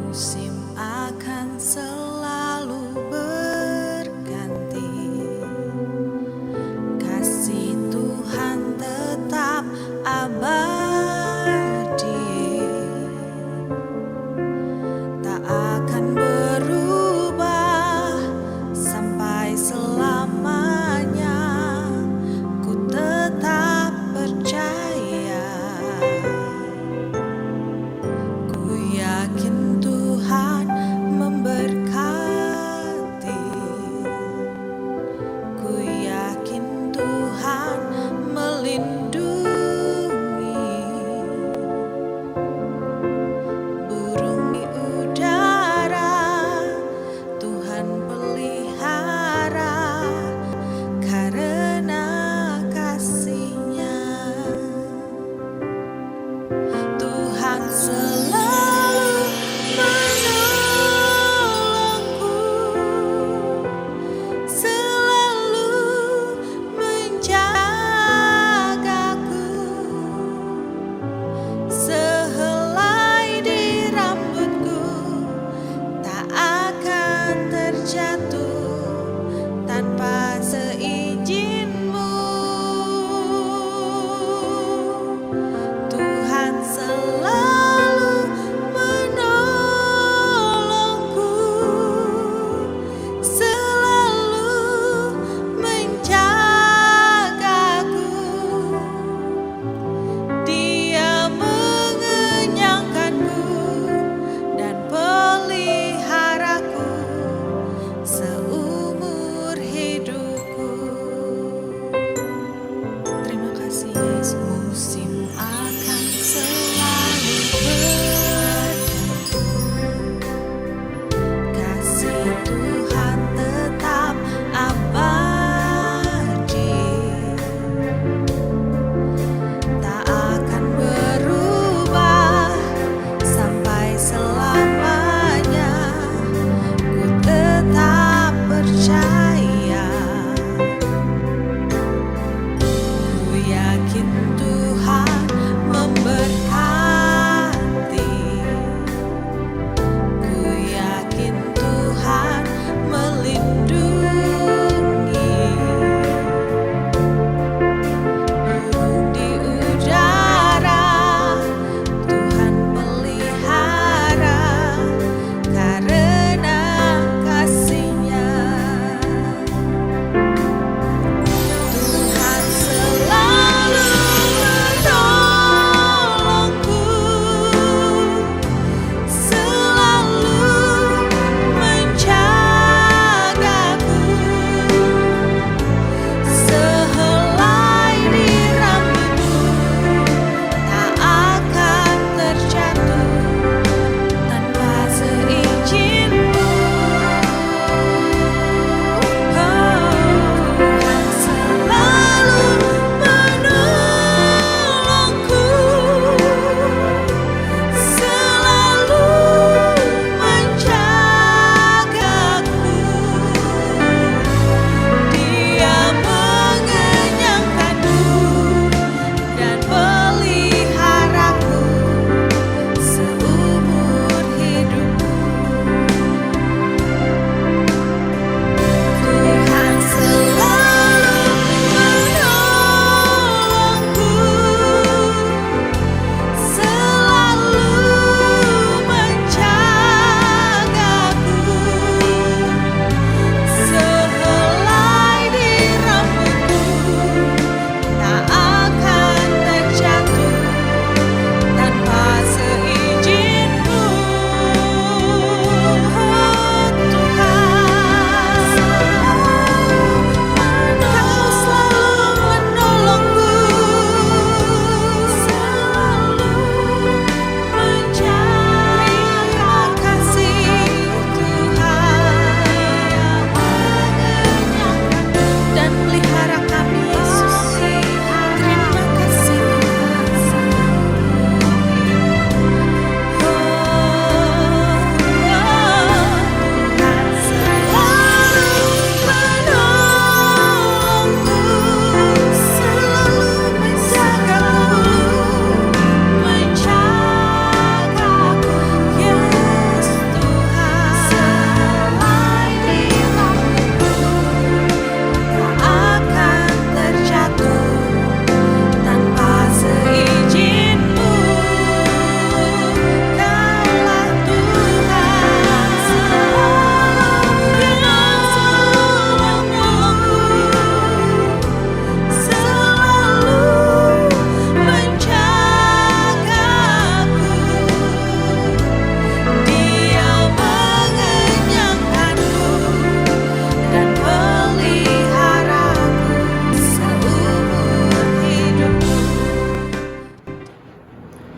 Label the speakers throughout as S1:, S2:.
S1: Musim akan selalu berganti, kasih Tuhan tetap abadi, tak akan berubah sampai selamanya. Ku tetap percaya, ku yakin Tuhan memberkati, ku yakin Tuhan melindungi. Burung di udara Tuhan pelihara karena kasih-Nya. Tuhan selalu menolongku, selalu menjagaku. Sehelai di rambutku tak akan terjatuh tanpa seizin-Mu. Tuhan selalu menolongku, selalu menjagaku. Dia mengenyangkanku dan peliharaku seumur hidupku. Terima kasih Yesus. Musim akan selalu berganti, kasih Tuhan tetap abadi, tak akan berubah sampai selamanya. Ku tetap percaya, ku yakin Tuhan memberkati, ku yakin Tuhan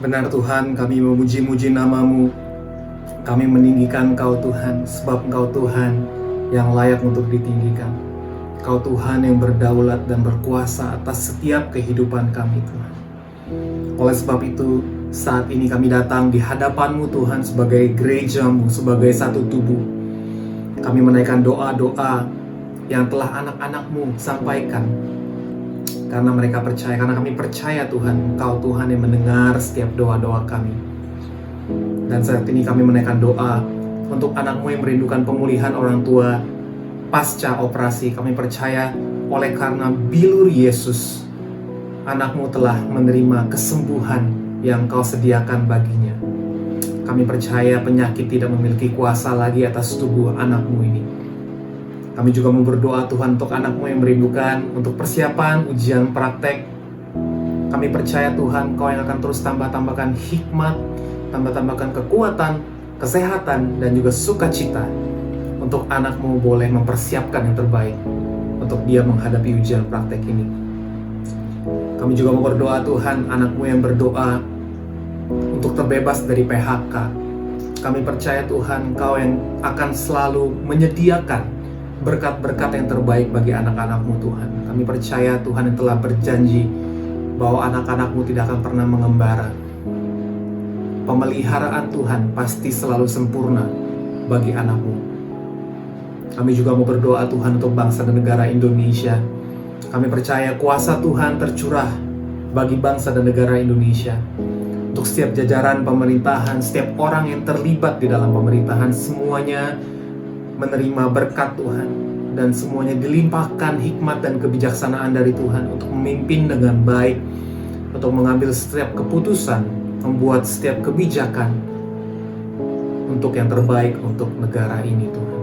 S2: Benar Tuhan, kami memuji-muji nama-Mu. Kami meninggikan Engkau Tuhan, sebab Engkau Tuhan yang layak untuk ditinggikan. Engkau Tuhan yang berdaulat dan berkuasa atas setiap kehidupan kami Tuhan. Oleh sebab itu, saat ini kami datang di hadapan-Mu Tuhan sebagai gereja-Mu, sebagai satu tubuh. Kami menaikkan doa-doa yang telah anak-anak-Mu sampaikan. Karena mereka percaya, karena kami percaya Tuhan, Engkau Tuhan yang mendengar setiap doa-doa kami. Dan saat ini kami menaikkan doa untuk anak-Mu yang merindukan pemulihan orang tua pasca operasi. Kami percaya oleh karena bilur Yesus, anak-Mu telah menerima kesembuhan yang Kau sediakan baginya. Kami percaya penyakit tidak memiliki kuasa lagi atas tubuh anak-Mu ini. Kami juga mau berdoa Tuhan untuk anak-Mu yang merindukan untuk persiapan ujian praktek. Kami percaya Tuhan, Kau yang akan terus tambahkan hikmat, tambahkan kekuatan, kesehatan, dan juga sukacita untuk anak-Mu boleh mempersiapkan yang terbaik untuk dia menghadapi ujian praktek ini. Kami juga mau berdoa Tuhan, anak-Mu yang berdoa untuk terbebas dari PHK. Kami percaya Tuhan, Kau yang akan selalu menyediakan berkat-berkat yang terbaik bagi anak-anak-Mu Tuhan. Kami percaya Tuhan yang telah berjanji bahwa anak-anak-Mu tidak akan pernah mengembara. Pemeliharaan Tuhan pasti selalu sempurna bagi anak-Mu. Kami juga mau berdoa Tuhan untuk bangsa dan negara Indonesia. Kami percaya kuasa Tuhan tercurah bagi bangsa dan negara Indonesia. Untuk setiap jajaran pemerintahan, setiap orang yang terlibat di dalam pemerintahan, semuanya menerima berkat Tuhan, dan semuanya dilimpahkan hikmat dan kebijaksanaan dari Tuhan untuk memimpin dengan baik, untuk mengambil setiap keputusan, membuat setiap kebijakan untuk yang terbaik untuk negara ini Tuhan.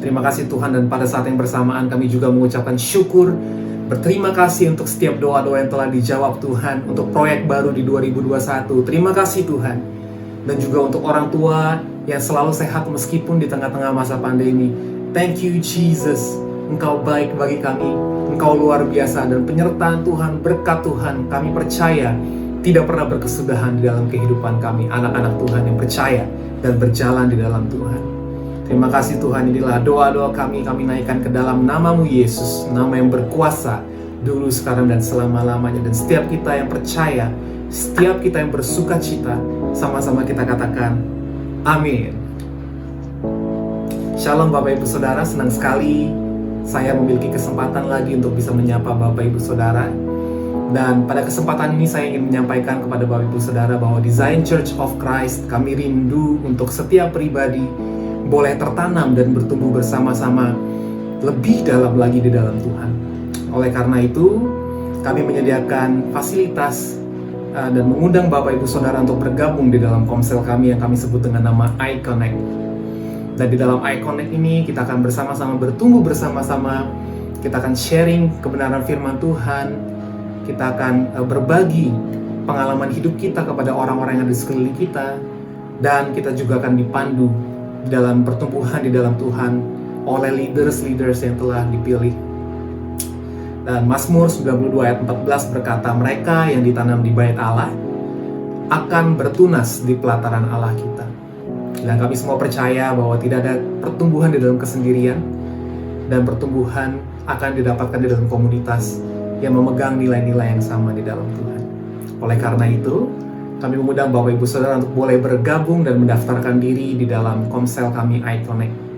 S2: Terima kasih Tuhan, dan pada saat yang bersamaan kami juga mengucapkan syukur, berterima kasih untuk setiap doa-doa yang telah dijawab Tuhan, untuk proyek baru di 2021. Terima kasih Tuhan, dan juga untuk orang tua yang selalu sehat meskipun di tengah-tengah masa pandemi. Thank you Jesus, Engkau baik bagi kami, Engkau luar biasa, dan penyertaan Tuhan, berkat Tuhan, kami percaya tidak pernah berkesudahan di dalam kehidupan kami, anak-anak Tuhan yang percaya dan berjalan di dalam Tuhan. Terima kasih Tuhan, inilah doa-doa kami naikkan ke dalam nama-Mu Yesus, nama yang berkuasa dulu, sekarang, dan selama-lamanya. Dan setiap kita yang percaya, setiap kita yang bersuka cita, sama-sama kita katakan amin. Shalom Bapak Ibu Saudara, senang sekali saya memiliki kesempatan lagi untuk bisa menyapa Bapak Ibu Saudara. Dan pada kesempatan ini saya ingin menyampaikan kepada Bapak Ibu Saudara bahwa di Zion Church of Christ kami rindu untuk setiap pribadi boleh tertanam dan bertumbuh bersama-sama lebih dalam lagi di dalam Tuhan. Oleh karena itu, kami menyediakan fasilitas dan mengundang Bapak Ibu Saudara untuk bergabung di dalam komsel kami yang kami sebut dengan nama iConnect. Dan di dalam iConnect ini kita akan bersama-sama bertumbuh bersama-sama, kita akan sharing kebenaran firman Tuhan, kita akan berbagi pengalaman hidup kita kepada orang-orang yang ada di sekeliling kita, dan kita juga akan dipandu dalam pertumbuhan di dalam Tuhan oleh leaders-leaders yang telah dipilih. Dan Mazmur 92 ayat 14 berkata, mereka yang ditanam di bait Allah akan bertunas di pelataran Allah kita. Dan kami semua percaya bahwa tidak ada pertumbuhan di dalam kesendirian, dan pertumbuhan akan didapatkan di dalam komunitas yang memegang nilai-nilai yang sama di dalam Tuhan. Oleh karena itu, kami mengundang Bapak Ibu Saudara untuk boleh bergabung dan mendaftarkan diri di dalam komsel kami iConnect.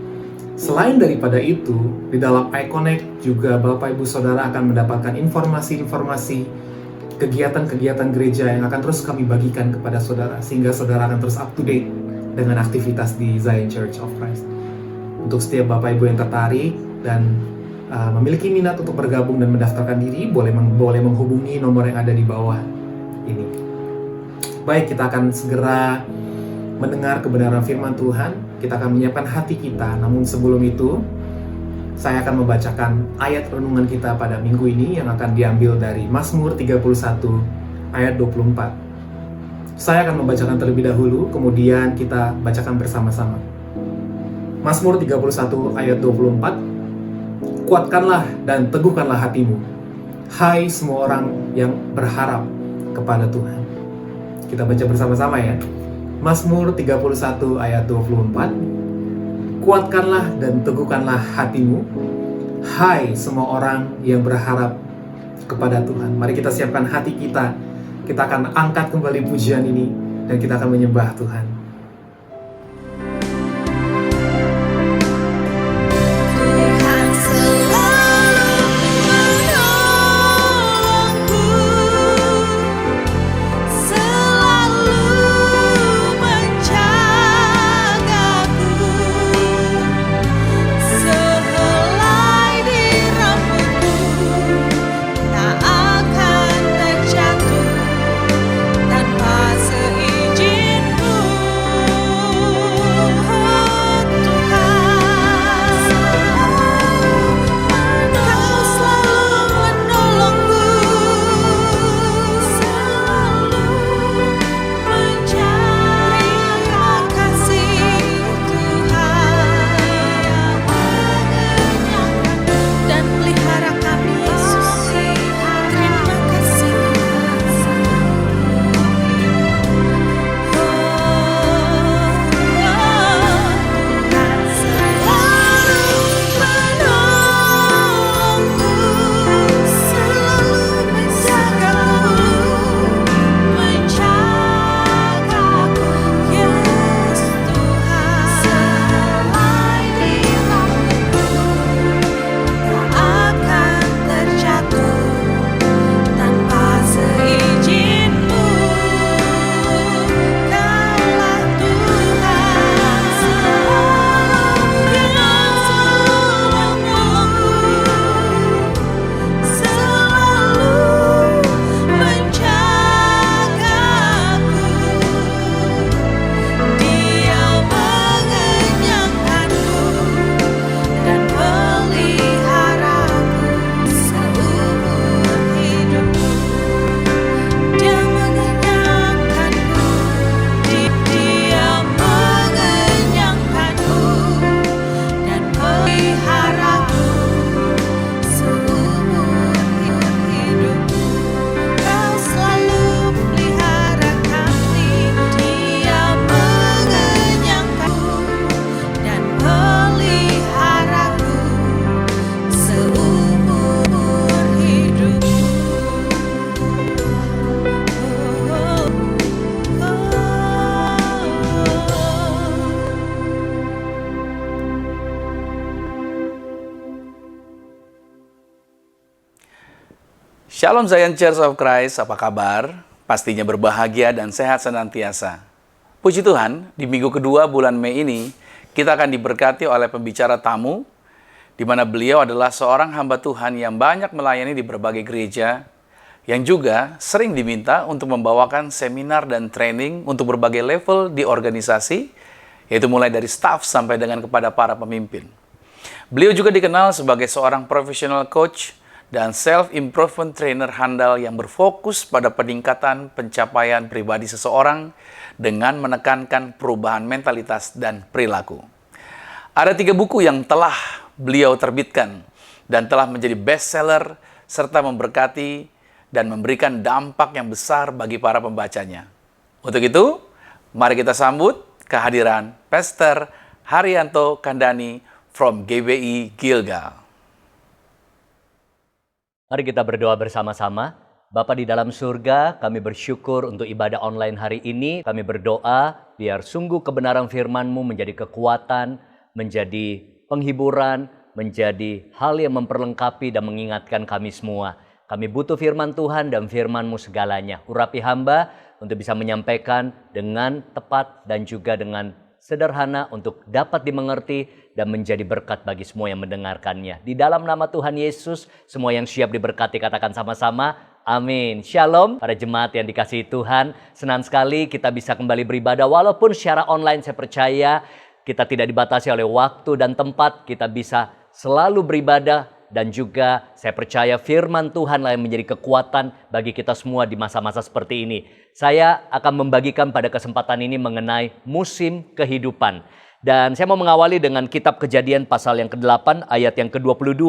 S2: Selain daripada itu, di dalam iConnect juga Bapak Ibu Saudara akan mendapatkan informasi-informasi kegiatan-kegiatan gereja yang akan terus kami bagikan kepada saudara, sehingga saudara akan terus up to date dengan aktivitas di Zion Church of Christ. Untuk setiap Bapak Ibu yang tertarik dan memiliki minat untuk bergabung dan mendaftarkan diri, boleh menghubungi nomor yang ada di bawah ini. Baik, kita akan segera mendengar kebenaran firman Tuhan. Kita akan menyiapkan hati kita. Namun sebelum itu, saya akan membacakan ayat renungan kita pada minggu ini yang akan diambil dari Mazmur 31 ayat 24. Saya akan membacakan terlebih dahulu, kemudian kita bacakan bersama-sama. Mazmur 31 ayat 24. Kuatkanlah dan teguhkanlah hatimu, hai semua orang yang berharap kepada Tuhan. Kita baca bersama-sama ya. Mazmur 31 ayat 24. Kuatkanlah dan teguhkanlah hatimu, hai semua orang yang berharap kepada Tuhan. Mari kita siapkan hati kita. Kita akan angkat kembali pujian ini dan kita akan menyembah Tuhan.
S1: Tuhan selalu menolongku, selalu menjagaku, sehelai di rambutku tak akan terjatuh tanpa seizin-Mu.
S3: Shalom Zion Church of Christ, apa kabar? Pastinya berbahagia dan sehat senantiasa. Puji Tuhan, di minggu kedua bulan Mei ini, kita akan diberkati oleh pembicara tamu, di mana beliau adalah seorang hamba Tuhan yang banyak melayani di berbagai gereja, yang juga sering diminta untuk membawakan seminar dan training untuk berbagai level di organisasi, yaitu mulai dari staff sampai dengan kepada para pemimpin. Beliau juga dikenal sebagai seorang professional coach dan self-improvement trainer handal yang berfokus pada peningkatan pencapaian pribadi seseorang dengan menekankan perubahan mentalitas dan perilaku. Ada 3 buku yang telah beliau terbitkan dan telah menjadi bestseller serta memberkati dan memberikan dampak yang besar bagi para pembacanya. Untuk itu, mari kita sambut kehadiran Pastor Haryanto Kandani from GBI Gilgal.
S4: Mari kita berdoa bersama-sama. Bapa di dalam surga, kami bersyukur untuk ibadah online hari ini. Kami berdoa biar sungguh kebenaran firman-Mu menjadi kekuatan, menjadi penghiburan, menjadi hal yang memperlengkapi dan mengingatkan kami semua. Kami butuh firman Tuhan dan firman-Mu segalanya. Urapi hamba untuk bisa menyampaikan dengan tepat dan juga dengan sederhana untuk dapat dimengerti dan menjadi berkat bagi semua yang mendengarkannya. Di dalam nama Tuhan Yesus, semua yang siap diberkati katakan sama-sama, amin. Shalom, para jemaat yang dikasihi Tuhan. Senang sekali kita bisa kembali beribadah. Walaupun secara online saya percaya kita tidak dibatasi oleh waktu dan tempat. Kita bisa selalu beribadah. Dan juga saya percaya firman Tuhanlah yang menjadi kekuatan bagi kita semua di masa-masa seperti ini. Saya akan membagikan pada kesempatan ini mengenai musim kehidupan. Dan saya mau mengawali dengan kitab Kejadian pasal yang ke-8 ayat yang ke-22.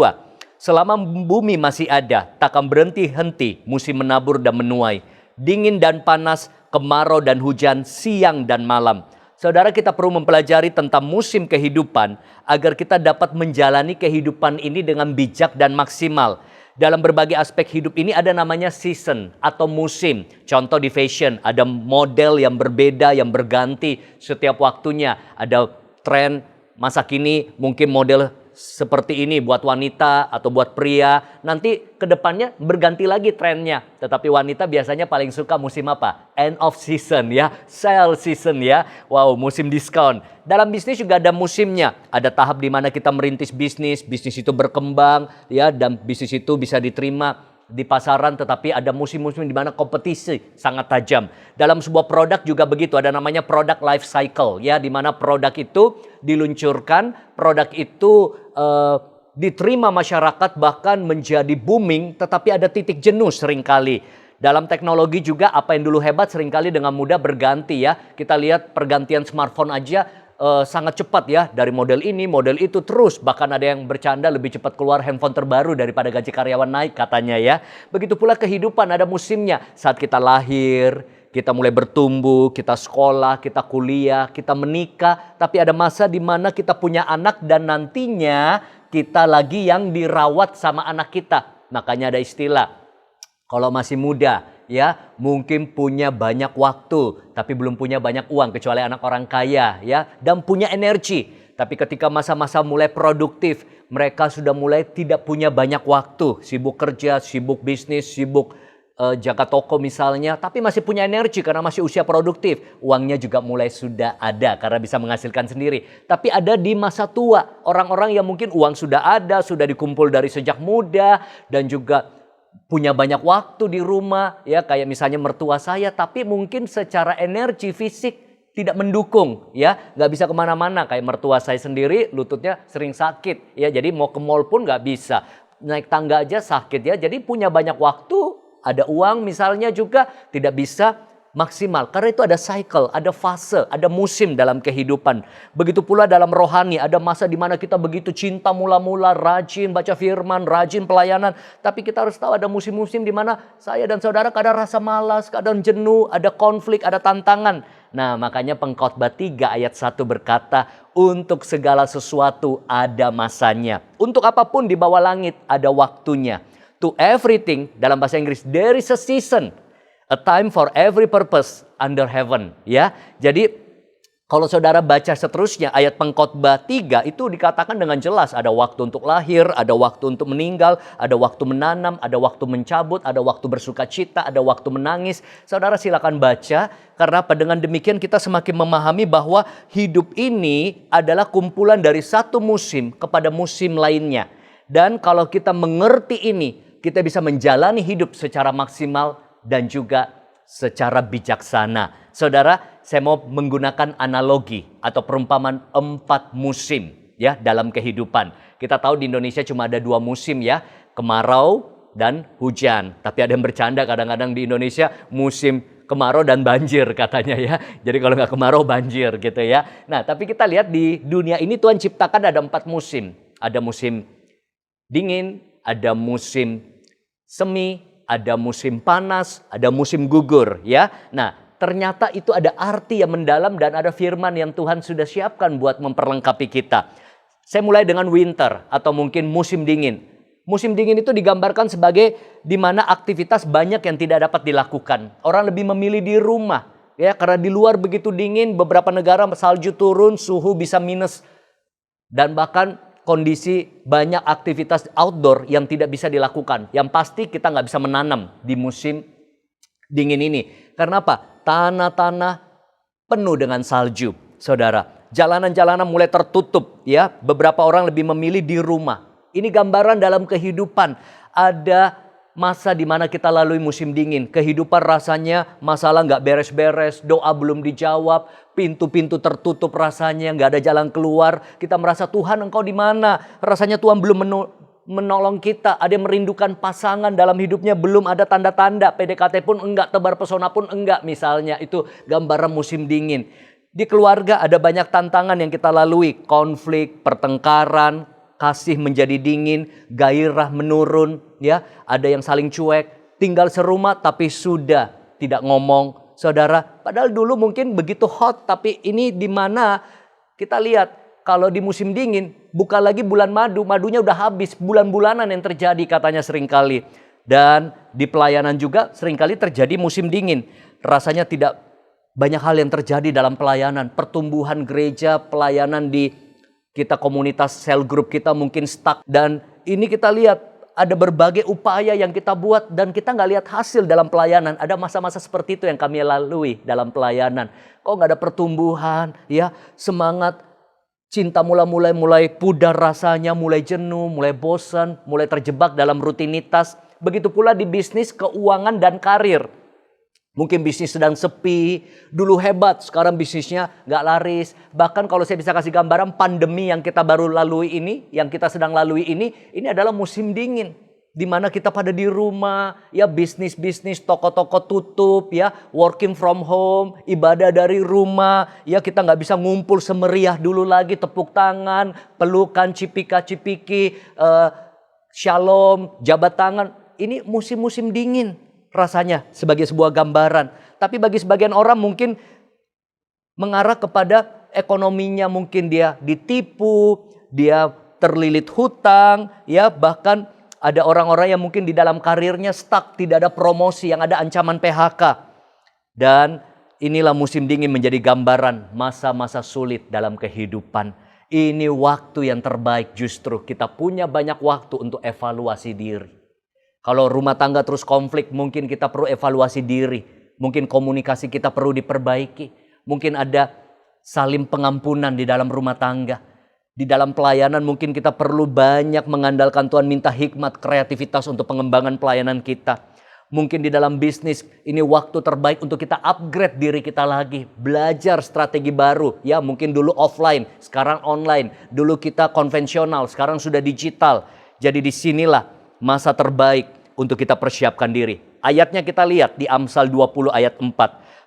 S4: Selama bumi masih ada, takkan berhenti-henti musim menabur dan menuai. Dingin dan panas, kemarau dan hujan, siang dan malam. Saudara, kita perlu mempelajari tentang musim kehidupan agar kita dapat menjalani kehidupan ini dengan bijak dan maksimal. Dalam berbagai aspek hidup ini ada namanya season atau musim. Contoh di fashion, ada model yang berbeda, yang berganti setiap waktunya. Ada tren masa kini mungkin model seperti ini buat wanita atau buat pria. Nanti ke depannya berganti lagi trennya. Tetapi wanita biasanya paling suka musim apa? End of season ya, sale season ya. Wow, musim diskon. Dalam bisnis juga ada musimnya. Ada tahap di mana kita merintis bisnis, bisnis itu berkembang ya, dan bisnis itu bisa diterima di pasaran, tetapi ada musim-musim di mana kompetisi sangat tajam. Dalam sebuah produk juga begitu, ada namanya product life cycle ya, di mana produk itu diluncurkan, produk itu diterima masyarakat bahkan menjadi booming, tetapi ada titik jenuh seringkali. Dalam teknologi juga apa yang dulu hebat seringkali dengan mudah berganti ya. Kita lihat pergantian smartphone aja sangat cepat ya, dari model ini, model itu terus. Bahkan ada yang bercanda lebih cepat keluar handphone terbaru daripada gaji karyawan naik katanya ya. Begitu pula kehidupan, ada musimnya. Saat kita lahir, kita mulai bertumbuh, kita sekolah, kita kuliah, kita menikah. Tapi ada masa di mana kita punya anak dan nantinya kita lagi yang dirawat sama anak kita. Makanya ada istilah, kalau masih muda ya mungkin punya banyak waktu tapi belum punya banyak uang kecuali anak orang kaya ya, dan punya energi. Tapi ketika masa-masa mulai produktif, mereka sudah mulai tidak punya banyak waktu, sibuk kerja, sibuk bisnis, sibuk jaga toko misalnya, tapi masih punya energi karena masih usia produktif. Uangnya juga mulai sudah ada karena bisa menghasilkan sendiri. Tapi ada di masa tua, orang-orang yang mungkin uang sudah ada, sudah dikumpul dari sejak muda dan juga punya banyak waktu di rumah ya, kayak misalnya mertua saya, tapi mungkin secara energi fisik tidak mendukung ya, nggak bisa kemana-mana. Kayak mertua saya sendiri lututnya sering sakit ya, jadi mau ke mall pun nggak bisa, naik tangga aja sakit ya. Jadi punya banyak waktu, ada uang misalnya juga tidak bisa maksimal. Karena itu ada cycle, ada fase, ada musim dalam kehidupan. Begitu pula dalam rohani, ada masa di mana kita begitu cinta mula-mula, rajin baca firman, rajin pelayanan. Tapi kita harus tahu ada musim-musim di mana saya dan saudara kadang rasa malas, kadang jenuh, ada konflik, ada tantangan. Nah, makanya Pengkhotbah 3 ayat 1 berkata, untuk segala sesuatu ada masanya. Untuk apapun di bawah langit ada waktunya. To everything, dalam bahasa Inggris, there is a season. A time for every purpose under heaven ya. Jadi kalau saudara baca seterusnya ayat Pengkhotbah 3 itu dikatakan dengan jelas ada waktu untuk lahir, ada waktu untuk meninggal, ada waktu menanam, ada waktu mencabut, ada waktu bersuka cita, ada waktu menangis. Saudara silakan baca, karena dengan demikian kita semakin memahami bahwa hidup ini adalah kumpulan dari satu musim kepada musim lainnya. Dan kalau kita mengerti ini, kita bisa menjalani hidup secara maksimal dan juga secara bijaksana. Saudara, saya mau menggunakan analogi atau perumpamaan 4 musim ya dalam kehidupan. Kita tahu di Indonesia cuma ada 2 musim ya, kemarau dan hujan. Tapi ada yang bercanda kadang-kadang di Indonesia musim kemarau dan banjir katanya ya. Jadi kalau nggak kemarau banjir gitu ya. Nah, tapi kita lihat di dunia ini Tuhan ciptakan ada 4 musim. Ada musim dingin, ada musim semi, ada musim panas, ada musim gugur ya. Nah, ternyata itu ada arti yang mendalam dan ada firman yang Tuhan sudah siapkan buat memperlengkapi kita. Saya mulai dengan winter atau mungkin musim dingin. Musim dingin itu digambarkan sebagai di mana aktivitas banyak yang tidak dapat dilakukan. Orang lebih memilih di rumah ya, karena di luar begitu dingin, beberapa negara salju turun, suhu bisa minus, dan bahkan kondisi banyak aktivitas outdoor yang tidak bisa dilakukan. Yang pasti kita nggak bisa menanam di musim dingin ini. Karena apa? Tanah-tanah penuh dengan salju, saudara. Jalanan-jalanan mulai tertutup ya. Beberapa orang lebih memilih di rumah. Ini gambaran dalam kehidupan. Ada masa di mana kita lalui musim dingin. Kehidupan rasanya masalah nggak beres-beres, doa belum dijawab, pintu-pintu tertutup rasanya, nggak ada jalan keluar. Kita merasa Tuhan engkau di mana? Rasanya Tuhan belum menolong kita. Ada yang merindukan pasangan dalam hidupnya, belum ada tanda-tanda. PDKT pun enggak, tebar pesona pun enggak misalnya. Itu gambaran musim dingin. Di keluarga ada banyak tantangan yang kita lalui. Konflik, pertengkaran, kasih menjadi dingin, gairah menurun, ya. Ada yang saling cuek, tinggal serumah tapi sudah tidak ngomong, saudara. Padahal dulu mungkin begitu hot, tapi ini di mana kita lihat kalau di musim dingin, buka lagi bulan madu, madunya udah habis, bulan-bulanan yang terjadi katanya seringkali. Dan di pelayanan juga seringkali terjadi musim dingin. Rasanya tidak banyak hal yang terjadi dalam pelayanan, pertumbuhan gereja, pelayanan di kita komunitas sel group kita mungkin stuck. Dan ini kita lihat ada berbagai upaya yang kita buat dan kita nggak lihat hasil dalam pelayanan. Ada masa-masa seperti itu yang kami lalui dalam pelayanan. Kok nggak ada pertumbuhan, ya semangat, cinta mulai pudar rasanya, mulai jenuh, mulai bosan, mulai terjebak dalam rutinitas. Begitu pula di bisnis, keuangan, dan karir. Mungkin bisnis sedang sepi, dulu hebat, sekarang bisnisnya nggak laris. Bahkan kalau saya bisa kasih gambaran pandemi yang kita baru lalui ini, yang kita sedang lalui ini adalah musim dingin. Di mana kita pada di rumah, ya bisnis-bisnis, toko-toko tutup, ya working from home, ibadah dari rumah, ya kita nggak bisa ngumpul semeriah dulu lagi, tepuk tangan, pelukan, cipika-cipiki, shalom, jabat tangan. Ini musim-musim dingin. Rasanya sebagai sebuah gambaran. Tapi bagi sebagian orang mungkin mengarah kepada ekonominya, mungkin dia ditipu, dia terlilit hutang, ya bahkan ada orang-orang yang mungkin di dalam karirnya stuck, tidak ada promosi, yang ada ancaman PHK. Dan inilah musim dingin menjadi gambaran masa-masa sulit dalam kehidupan. Ini waktu yang terbaik justru kita punya banyak waktu untuk evaluasi diri. Kalau rumah tangga terus konflik, mungkin kita perlu evaluasi diri. Mungkin komunikasi kita perlu diperbaiki. Mungkin ada saling pengampunan di dalam rumah tangga. Di dalam pelayanan mungkin kita perlu banyak mengandalkan Tuhan, minta hikmat, kreativitas untuk pengembangan pelayanan kita. Mungkin di dalam bisnis ini waktu terbaik untuk kita upgrade diri kita lagi. Belajar strategi baru. Ya mungkin dulu offline, sekarang online. Dulu kita konvensional, sekarang sudah digital. Jadi disinilah masa terbaik untuk kita persiapkan diri. Ayatnya kita lihat di Amsal 20 ayat 4.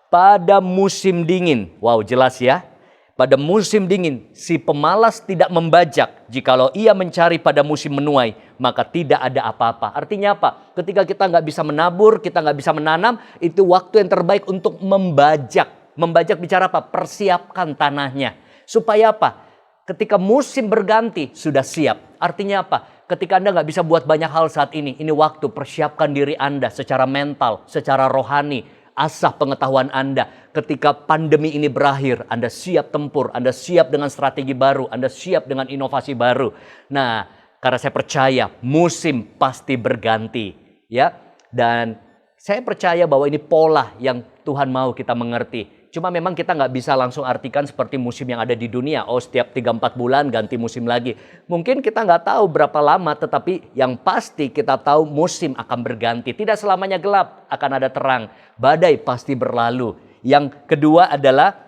S4: Pada musim dingin, wow jelas ya. Pada musim dingin, si pemalas tidak membajak. Jikalau ia mencari pada musim menuai, maka tidak ada apa-apa. Artinya apa? Ketika kita nggak bisa menabur, kita nggak bisa menanam, itu waktu yang terbaik untuk membajak. Membajak bicara apa? Persiapkan tanahnya. Supaya apa? Ketika musim berganti, sudah siap. Artinya apa? Ketika Anda nggak bisa buat banyak hal saat ini waktu persiapkan diri Anda secara mental, secara rohani, asah pengetahuan Anda. Ketika pandemi ini berakhir, Anda siap tempur, Anda siap dengan strategi baru, Anda siap dengan inovasi baru. Nah, karena saya percaya musim pasti berganti, ya. Dan saya percaya bahwa ini pola yang Tuhan mau kita mengerti. Cuma memang kita nggak bisa langsung artikan seperti musim yang ada di dunia. Oh setiap 3-4 bulan ganti musim lagi. Mungkin kita nggak tahu berapa lama, tetapi yang pasti kita tahu musim akan berganti. Tidak selamanya gelap, akan ada terang. Badai pasti berlalu. Yang kedua adalah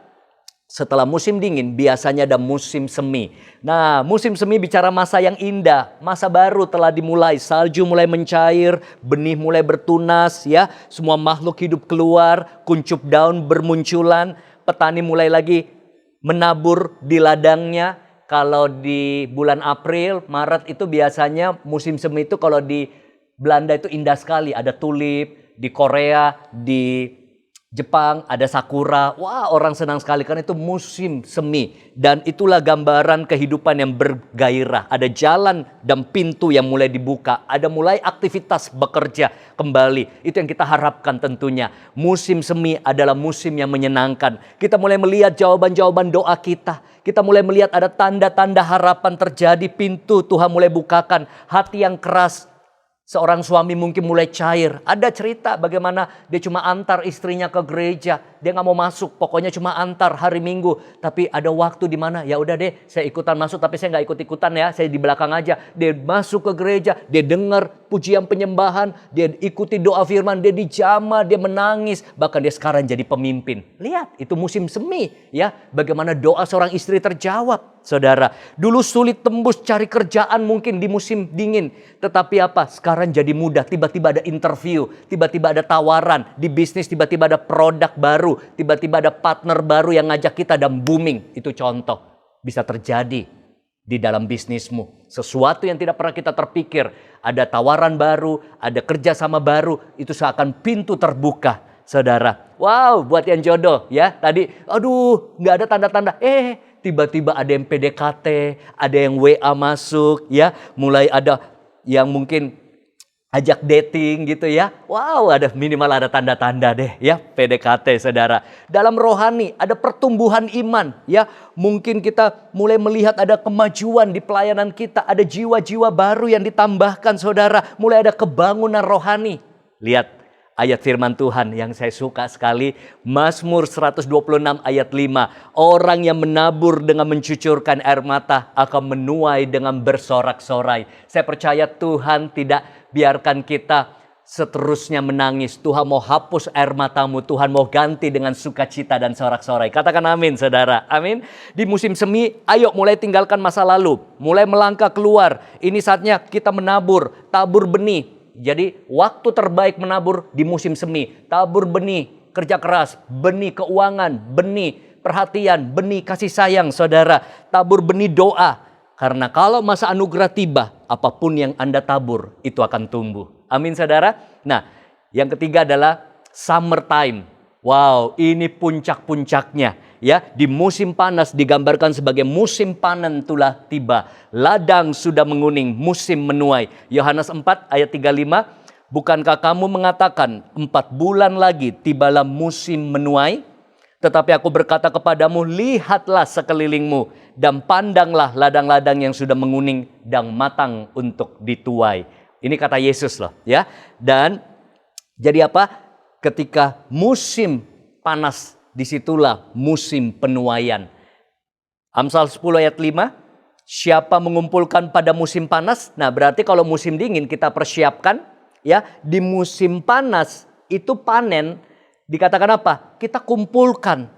S4: setelah musim dingin biasanya ada musim semi. Nah musim semi bicara masa yang indah. Masa baru telah dimulai. Salju mulai mencair, benih mulai bertunas, ya. Semua makhluk hidup keluar, kuncup daun bermunculan. Petani mulai lagi menabur di ladangnya. Kalau di bulan April, Maret itu biasanya musim semi itu kalau di Belanda itu indah sekali. Ada tulip, di Korea, di Jepang ada sakura. Wah, orang senang sekali karena itu musim semi. Dan itulah gambaran kehidupan yang bergairah. Ada jalan dan pintu yang mulai dibuka. Ada mulai aktivitas bekerja kembali. Itu yang kita harapkan tentunya. Musim semi adalah musim yang menyenangkan. Kita mulai melihat jawaban-jawaban doa kita. Kita mulai melihat ada tanda-tanda harapan terjadi. Pintu Tuhan mulai bukakan. Hati yang keras, seorang suami mungkin mulai cair. Ada cerita bagaimana dia cuma antar istrinya ke gereja. Dia nggak mau masuk, pokoknya cuma antar hari Minggu. Tapi ada waktu di mana ya udah deh, saya ikutan masuk, tapi saya nggak ikut-ikutan ya, saya di belakang aja. Dia masuk ke gereja, dia dengar pujian penyembahan, dia ikuti doa firman, dia dijamah, dia menangis. Bahkan dia sekarang jadi pemimpin. Lihat, itu musim semi ya. Bagaimana doa seorang istri terjawab. Saudara, dulu sulit tembus cari kerjaan mungkin di musim dingin. Tetapi apa? Sekarang jadi mudah. Tiba-tiba ada interview, tiba-tiba ada tawaran. Di bisnis tiba-tiba ada produk baru, tiba-tiba ada partner baru yang ngajak kita dan booming. Itu contoh. Bisa terjadi di dalam bisnismu. Sesuatu yang tidak pernah kita terpikir. Ada tawaran baru, ada kerjasama baru. Itu seakan pintu terbuka. Saudara, Wow, buat yang jodoh ya. Tadi, aduh, nggak ada tanda-tanda. Tiba-tiba ada yang PDKT, ada yang WA masuk ya. Mulai ada yang mungkin ajak dating gitu ya. Wow, ada minimal ada tanda-tanda deh ya PDKT saudara. Dalam rohani ada pertumbuhan iman ya. Mungkin kita mulai melihat ada kemajuan di pelayanan kita. Ada jiwa-jiwa baru yang ditambahkan saudara. Mulai ada kebangunan rohani. Lihat ayat firman Tuhan yang saya suka sekali. Mazmur 126 ayat 5. Orang yang menabur dengan mencucurkan air mata akan menuai dengan bersorak-sorai. Saya percaya Tuhan tidak biarkan kita seterusnya menangis. Tuhan mau hapus air matamu. Tuhan mau ganti dengan sukacita dan sorak-sorai. Katakan amin saudara. Amin. Di musim semi, ayo mulai tinggalkan masa lalu. Mulai melangkah keluar. Ini saatnya kita menabur. Tabur benih. Jadi waktu terbaik menabur di musim semi. Tabur benih kerja keras. Benih keuangan. Benih perhatian. Benih kasih sayang saudara. Tabur benih doa. Karena kalau masa anugerah tiba, apapun yang Anda tabur, itu akan tumbuh. Amin saudara. Nah, yang ketiga adalah summertime. Wow, ini puncak-puncaknya. Ya, di musim panas digambarkan sebagai musim panen telah tiba. Ladang sudah menguning, musim menuai. Yohanes 4 ayat 35. Bukankah kamu mengatakan 4 bulan lagi tibalah musim menuai? Tetapi aku berkata kepadamu, lihatlah sekelilingmu dan pandanglah ladang-ladang yang sudah menguning dan matang untuk dituai. Ini kata Yesus loh ya. Dan jadi apa? Ketika musim panas, disitulah musim penuaian. Amsal 10 ayat 5. Siapa mengumpulkan pada musim panas? Nah berarti kalau musim dingin kita persiapkan ya. Di musim panas itu panen. Dikatakan apa? Kita kumpulkan.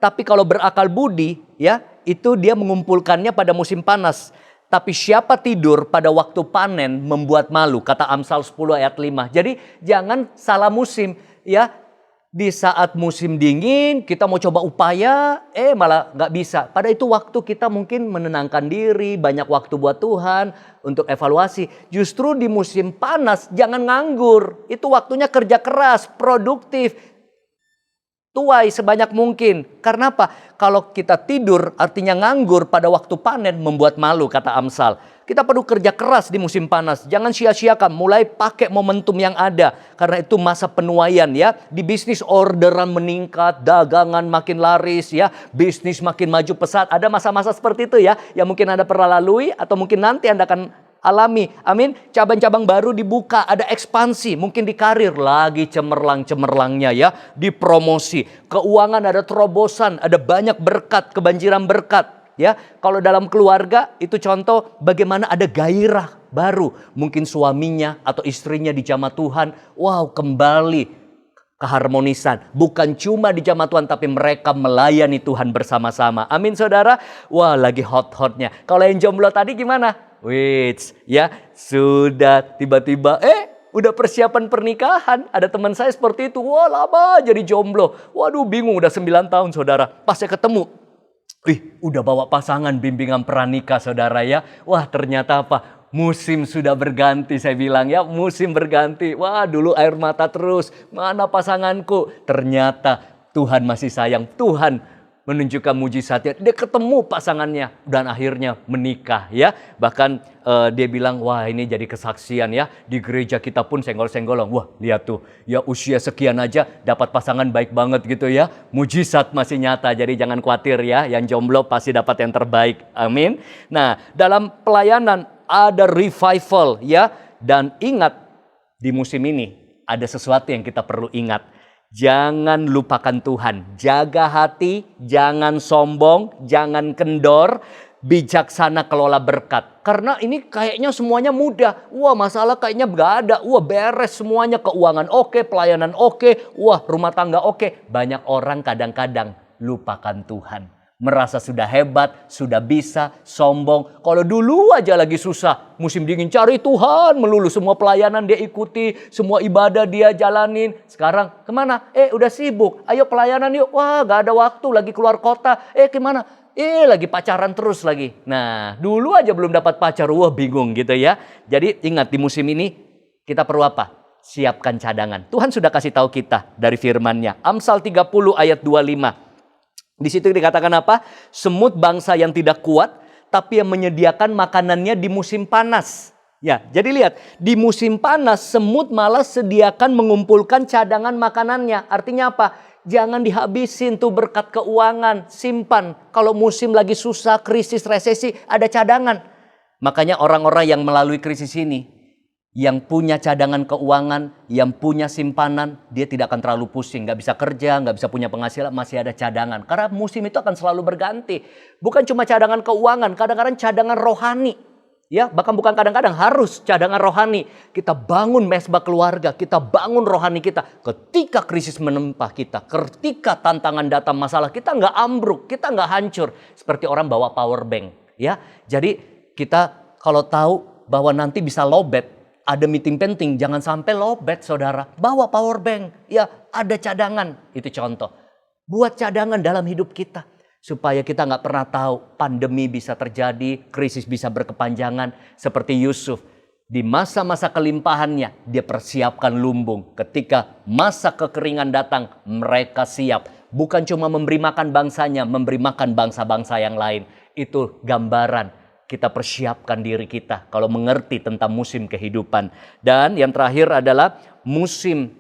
S4: Tapi kalau berakal budi ya, itu dia mengumpulkannya pada musim panas. Tapi siapa tidur pada waktu panen membuat malu, kata Amsal 10 ayat 5. Jadi jangan salah musim ya. Di saat musim dingin kita mau coba upaya, malah nggak bisa. Pada itu waktu kita mungkin menenangkan diri, banyak waktu buat Tuhan untuk evaluasi. Justru di musim panas jangan nganggur. Itu waktunya kerja keras, produktif. Tuai sebanyak mungkin. Karena apa? Kalau kita tidur artinya nganggur pada waktu panen membuat malu kata Amsal. Kita perlu kerja keras di musim panas. Jangan sia-siakan. Mulai pakai momentum yang ada. Karena itu masa penuaian ya. Di bisnis orderan meningkat. Dagangan makin laris ya. Bisnis makin maju pesat. Ada masa-masa seperti itu ya. Yang mungkin Anda pernah lalui. Atau mungkin nanti Anda akan alami. Amin. Cabang-cabang baru dibuka. Ada ekspansi. Mungkin di karir. Lagi cemerlang-cemerlangnya ya. Di promosi. Keuangan ada terobosan. Ada banyak berkat. Kebanjiran berkat. Ya, kalau dalam keluarga itu contoh bagaimana ada gairah baru. Mungkin suaminya atau istrinya dijamah Tuhan. Wow, kembali keharmonisan. Bukan cuma dijamah Tuhan tapi mereka melayani Tuhan bersama-sama. Amin saudara. Wah, lagi hot-hotnya. Kalau yang jomblo tadi gimana? Wait, ya sudah tiba-tiba udah persiapan pernikahan. Ada teman saya seperti itu. Wah, lama jadi jomblo. Waduh, bingung udah 9 tahun saudara. Pas saya ketemu, udah bawa pasangan bimbingan pranikah saudara ya. Wah, ternyata apa? Musim sudah berganti saya bilang ya. Musim berganti. Wah, dulu air mata terus. Mana pasanganku? Ternyata Tuhan masih sayang. Tuhan menunjukkan mujizatnya. Dia ketemu pasangannya dan akhirnya menikah ya. Bahkan dia bilang, wah ini jadi kesaksian ya. Di gereja kita pun senggol-senggol. Wah lihat tuh ya, usia sekian aja dapat pasangan baik banget gitu ya. Mujizat masih nyata. Jadi jangan khawatir ya. Yang jomblo pasti dapat yang terbaik. Amin. Nah, dalam pelayanan ada revival ya. Dan ingat, di musim ini ada sesuatu yang kita perlu ingat. Jangan lupakan Tuhan. Jaga hati, jangan sombong, jangan kendor, bijaksana kelola berkat. Karena ini kayaknya semuanya mudah. Wah, masalah kayaknya gak ada. Wah, beres semuanya. Keuangan oke, pelayanan oke, wah rumah tangga oke. Banyak orang kadang-kadang lupakan Tuhan. Merasa sudah hebat, sudah bisa, sombong. Kalau dulu aja lagi susah, musim dingin cari Tuhan melulu. Semua pelayanan dia ikuti, semua ibadah dia jalanin. Sekarang kemana? Udah sibuk, ayo pelayanan yuk. Wah gak ada waktu, lagi keluar kota. Kemana? Lagi pacaran terus lagi. Nah dulu aja belum dapat pacar, wah bingung gitu ya. Jadi ingat di musim ini kita perlu apa? siapkan cadangan. Tuhan sudah kasih tahu kita dari firman-Nya. Amsal 30 ayat 25. Di situ dikatakan apa? Semut bangsa yang tidak kuat, tapi yang menyediakan makanannya di musim panas. Ya, jadi lihat, di musim panas semut malah sediakan mengumpulkan cadangan makanannya. Artinya apa? Jangan dihabisin tuh berkat keuangan, simpan. Kalau musim lagi susah, krisis, resesi, ada cadangan. Makanya orang-orang yang melalui krisis ini, yang punya cadangan keuangan, yang punya simpanan, dia tidak akan terlalu pusing. Nggak bisa kerja, nggak bisa punya penghasilan, masih ada cadangan. Karena musim itu akan selalu berganti. Bukan cuma cadangan keuangan, kadang-kadang cadangan rohani. Ya, bahkan bukan kadang-kadang, harus cadangan rohani. Kita bangun mesbah keluarga, kita bangun rohani kita. Ketika krisis menempa kita, ketika tantangan datang masalah, kita nggak ambruk, kita nggak hancur. Seperti orang bawa power bank. Ya, jadi kita kalau tahu bahwa nanti bisa lowbat, ada meeting penting, jangan sampai lowbat saudara. Bawa power bank, ya ada cadangan. Itu contoh. Buat cadangan dalam hidup kita. Supaya kita nggak pernah tahu pandemi bisa terjadi, krisis bisa berkepanjangan. Seperti Yusuf, di masa-masa kelimpahannya dia persiapkan lumbung. Ketika masa kekeringan datang, mereka siap. Bukan cuma memberi makan bangsanya, memberi makan bangsa-bangsa yang lain. Itu gambaran kita persiapkan diri kita kalau mengerti tentang musim kehidupan. Dan yang terakhir adalah musim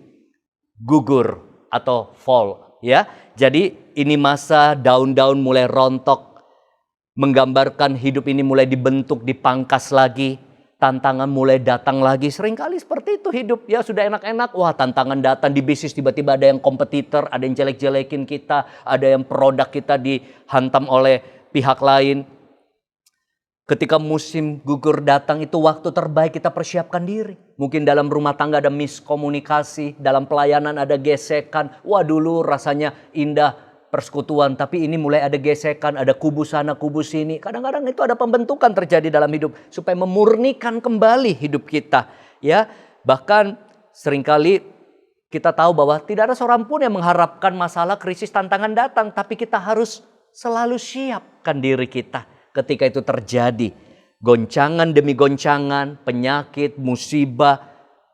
S4: gugur atau fall. Ya, jadi ini masa daun-daun mulai rontok, menggambarkan hidup ini mulai dibentuk, dipangkas lagi, tantangan mulai datang lagi. Seringkali seperti itu hidup, ya sudah enak-enak, wah tantangan datang di bisnis, tiba-tiba ada yang kompetitor, ada yang jelek-jelekin kita, ada yang produk kita dihantam oleh pihak lain. Ketika musim gugur datang, itu waktu terbaik kita persiapkan diri. Mungkin dalam rumah tangga ada miskomunikasi, dalam pelayanan ada gesekan. Wah dulu rasanya indah persekutuan, tapi ini mulai ada gesekan, ada kubu sana, kubu sini. Kadang-kadang itu ada pembentukan terjadi dalam hidup supaya memurnikan kembali hidup kita. Ya, bahkan seringkali kita tahu bahwa tidak ada seorang pun yang mengharapkan masalah, krisis, tantangan datang, tapi kita harus selalu siapkan diri kita. Ketika itu terjadi, goncangan demi goncangan, penyakit, musibah,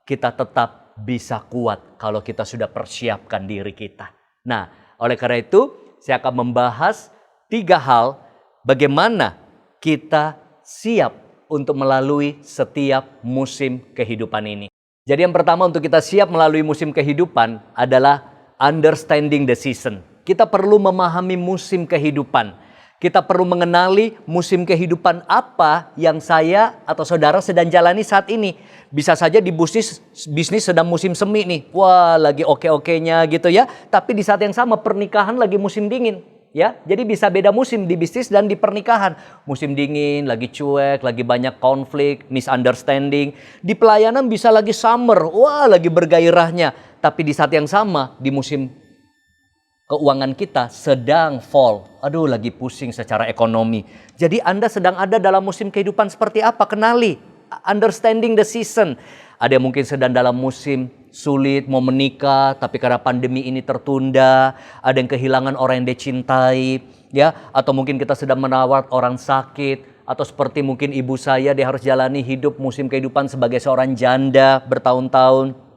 S4: kita tetap bisa kuat kalau kita sudah persiapkan diri kita. Nah, oleh karena itu saya akan membahas 3 hal bagaimana kita siap untuk melalui setiap musim kehidupan ini. Jadi yang pertama untuk kita siap melalui musim kehidupan adalah understanding the season. Kita perlu memahami musim kehidupan. Kita perlu mengenali musim kehidupan apa yang saya atau saudara sedang jalani saat ini. Bisa saja di bisnis sedang musim semi nih. Wah, lagi oke-okenya gitu ya. Tapi di saat yang sama pernikahan lagi musim dingin. Ya, jadi bisa beda musim di bisnis dan di pernikahan. Musim dingin, lagi cuek, lagi banyak konflik, misunderstanding. Di pelayanan bisa lagi summer. Wah, lagi bergairahnya. Tapi di saat yang sama di musim keuangan kita sedang fall. Aduh, lagi pusing secara ekonomi. Jadi Anda sedang ada dalam musim kehidupan seperti apa? Kenali. Understanding the season. Ada yang mungkin sedang dalam musim sulit, mau menikah, tapi karena pandemi ini tertunda. Ada yang kehilangan orang yang dia cintai. Ya, atau mungkin kita sedang merawat orang sakit. Atau seperti mungkin ibu saya, dia harus jalani hidup musim kehidupan sebagai seorang janda bertahun-tahun.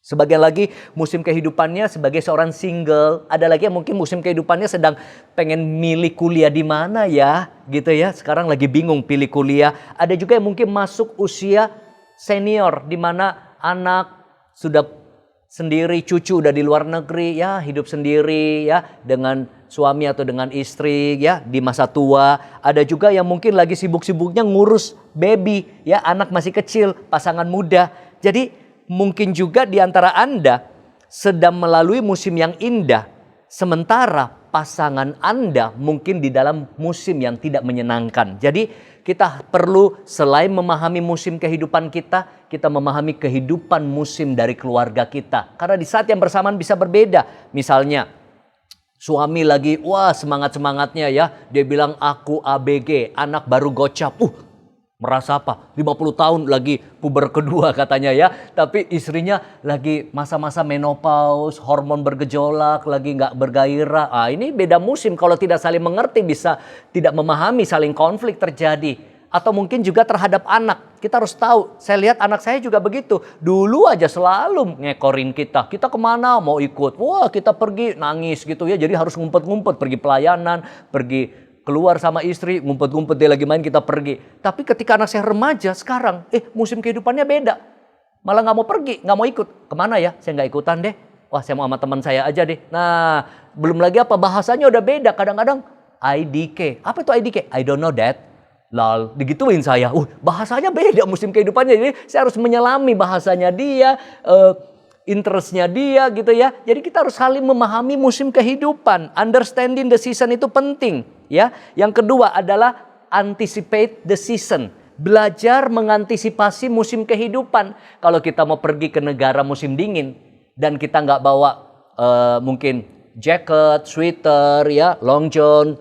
S4: Sebagian lagi musim kehidupannya sebagai seorang single. Ada lagi yang mungkin musim kehidupannya sedang pengen milih kuliah di mana ya. Gitu ya, sekarang lagi bingung pilih kuliah. Ada juga yang mungkin masuk usia senior. Di mana anak sudah sendiri, cucu udah di luar negeri. Ya, hidup sendiri ya dengan suami atau dengan istri ya di masa tua. Ada juga yang mungkin lagi sibuk-sibuknya ngurus baby. Ya, anak masih kecil, pasangan muda. Jadi mungkin juga di antara Anda sedang melalui musim yang indah, sementara pasangan Anda mungkin di dalam musim yang tidak menyenangkan. Jadi kita perlu selain memahami musim kehidupan kita memahami kehidupan musim dari keluarga kita. Karena di saat yang bersamaan bisa berbeda. Misalnya suami lagi wah semangat-semangatnya ya, dia bilang aku ABG, anak baru gocap. Merasa apa? 50 tahun lagi puber kedua katanya ya. Tapi istrinya lagi masa-masa menopause, hormon bergejolak, lagi nggak bergairah. Ini beda musim. Kalau tidak saling mengerti bisa tidak memahami, saling konflik terjadi. Atau mungkin juga terhadap anak. Kita harus tahu, saya lihat anak saya juga begitu. Dulu aja selalu ngekorin kita. Kita kemana mau ikut. Wah kita pergi nangis gitu ya. Jadi harus ngumpet-ngumpet. Pergi pelayanan, pergi keluar sama istri. Ngumpet-ngumpet dia lagi main kita pergi. Tapi ketika anak saya remaja sekarang, musim kehidupannya beda. Malah gak mau pergi, gak mau ikut. Kemana ya? Saya gak ikutan deh. Wah saya mau sama teman saya aja deh. Nah belum lagi apa bahasanya udah beda. Kadang-kadang IDK. Apa itu IDK? I don't know that. Lalu digituin saya, bahasanya beda musim kehidupannya. Jadi saya harus menyelami bahasanya dia, interestnya dia gitu ya. Jadi kita harus saling memahami musim kehidupan. Understanding the season itu penting ya. Yang kedua adalah anticipate the season. Belajar mengantisipasi musim kehidupan. Kalau kita mau pergi ke negara musim dingin dan kita nggak bawa mungkin jacket, sweater, ya, long john,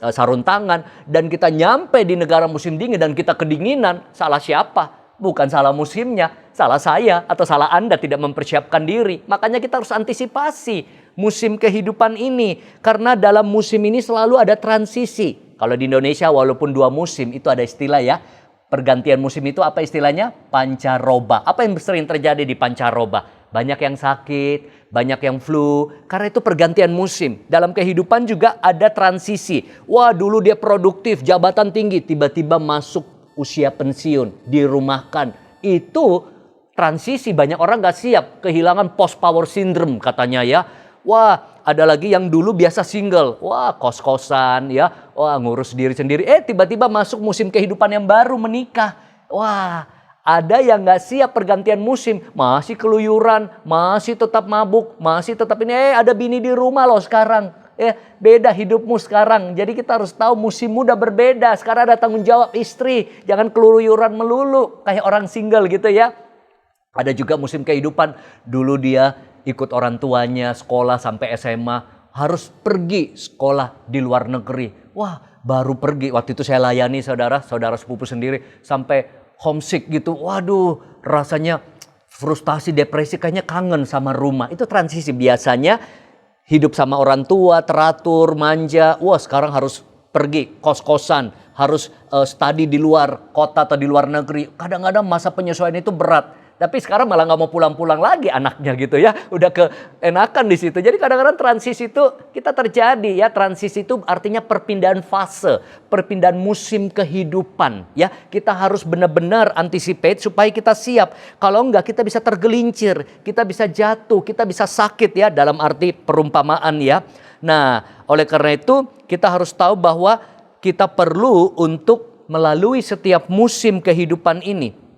S4: sarung tangan, dan kita nyampe di negara musim dingin dan kita kedinginan, salah siapa? Bukan salah musimnya, salah saya atau salah Anda tidak mempersiapkan diri. Makanya kita harus antisipasi musim kehidupan ini, karena dalam musim ini selalu ada transisi. Kalau di Indonesia walaupun 2 musim itu ada istilah ya, pergantian musim itu apa istilahnya? Pancaroba. Apa yang sering terjadi di pancaroba? Banyak yang sakit, banyak yang flu, karena itu pergantian musim. Dalam kehidupan juga ada transisi. Wah dulu dia produktif, jabatan tinggi, tiba-tiba masuk usia pensiun, dirumahkan. Itu transisi, banyak orang gak siap, kehilangan post power syndrome katanya ya. Wah ada lagi yang dulu biasa single, wah kos-kosan ya, wah ngurus diri sendiri. Tiba-tiba masuk musim kehidupan yang baru, menikah. Wah ada yang gak siap pergantian musim, masih keluyuran, masih tetap mabuk, masih tetap ini, ada bini di rumah loh sekarang. Beda hidupmu sekarang. Jadi kita harus tahu musimmu udah berbeda. Sekarang ada tanggung jawab istri, jangan keluyuran melulu kayak orang single gitu ya. Ada juga musim kehidupan, dulu dia ikut orang tuanya sekolah sampai SMA, harus pergi sekolah di luar negeri. Wah baru pergi, waktu itu saya layani saudara sepupu sendiri sampai homesick gitu, waduh rasanya frustasi, depresi, kayaknya kangen sama rumah. Itu transisi. Biasanya hidup sama orang tua, teratur, manja. Wah sekarang harus pergi kos-kosan, harus study di luar kota atau di luar negeri. Kadang-kadang masa penyesuaian itu berat. Tapi sekarang malah nggak mau pulang-pulang lagi anaknya gitu ya. Udah keenakan di situ. Jadi kadang-kadang transisi itu kita terjadi ya. Transisi itu artinya perpindahan fase, perpindahan musim kehidupan ya. Kita harus benar-benar anticipate supaya kita siap. Kalau enggak kita bisa tergelincir, kita bisa jatuh, kita bisa sakit ya, dalam arti perumpamaan ya. Nah, oleh karena itu kita harus tahu bahwa kita perlu untuk melalui setiap musim kehidupan ini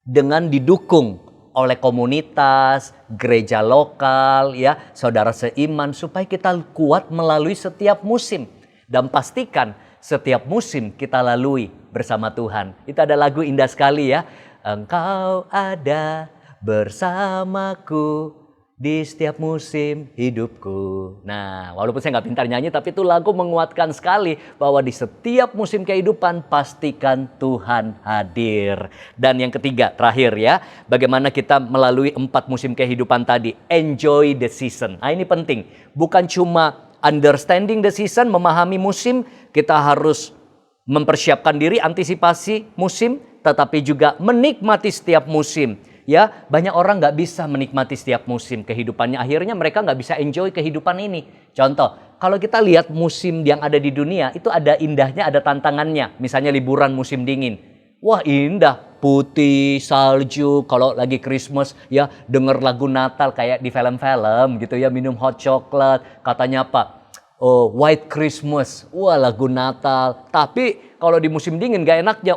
S4: dengan didukung oleh komunitas, gereja lokal, ya, saudara seiman, supaya kita kuat melalui setiap musim. Dan pastikan setiap musim kita lalui bersama Tuhan. Itu ada lagu indah sekali ya. Engkau ada bersamaku di setiap musim hidupku. Nah, walaupun saya nggak pintar nyanyi, tapi itu lagu menguatkan sekali bahwa di setiap musim kehidupan pastikan Tuhan hadir. Dan yang ketiga, terakhir ya, bagaimana kita melalui 4 musim kehidupan tadi. Enjoy the season. Nah ini penting, bukan cuma understanding the season, memahami musim, kita harus mempersiapkan diri, antisipasi musim, tetapi juga menikmati setiap musim. Ya, banyak orang nggak bisa menikmati setiap musim kehidupannya. Akhirnya mereka nggak bisa enjoy kehidupan ini. Contoh, kalau kita lihat musim yang ada di dunia, itu ada indahnya, ada tantangannya. Misalnya liburan musim dingin. Wah indah, putih, salju. Kalau lagi Christmas ya denger lagu Natal kayak di film-film gitu ya. Minum hot chocolate, katanya apa? Oh, White Christmas. Wah lagu Natal. Tapi kalau di musim dingin gak enaknya,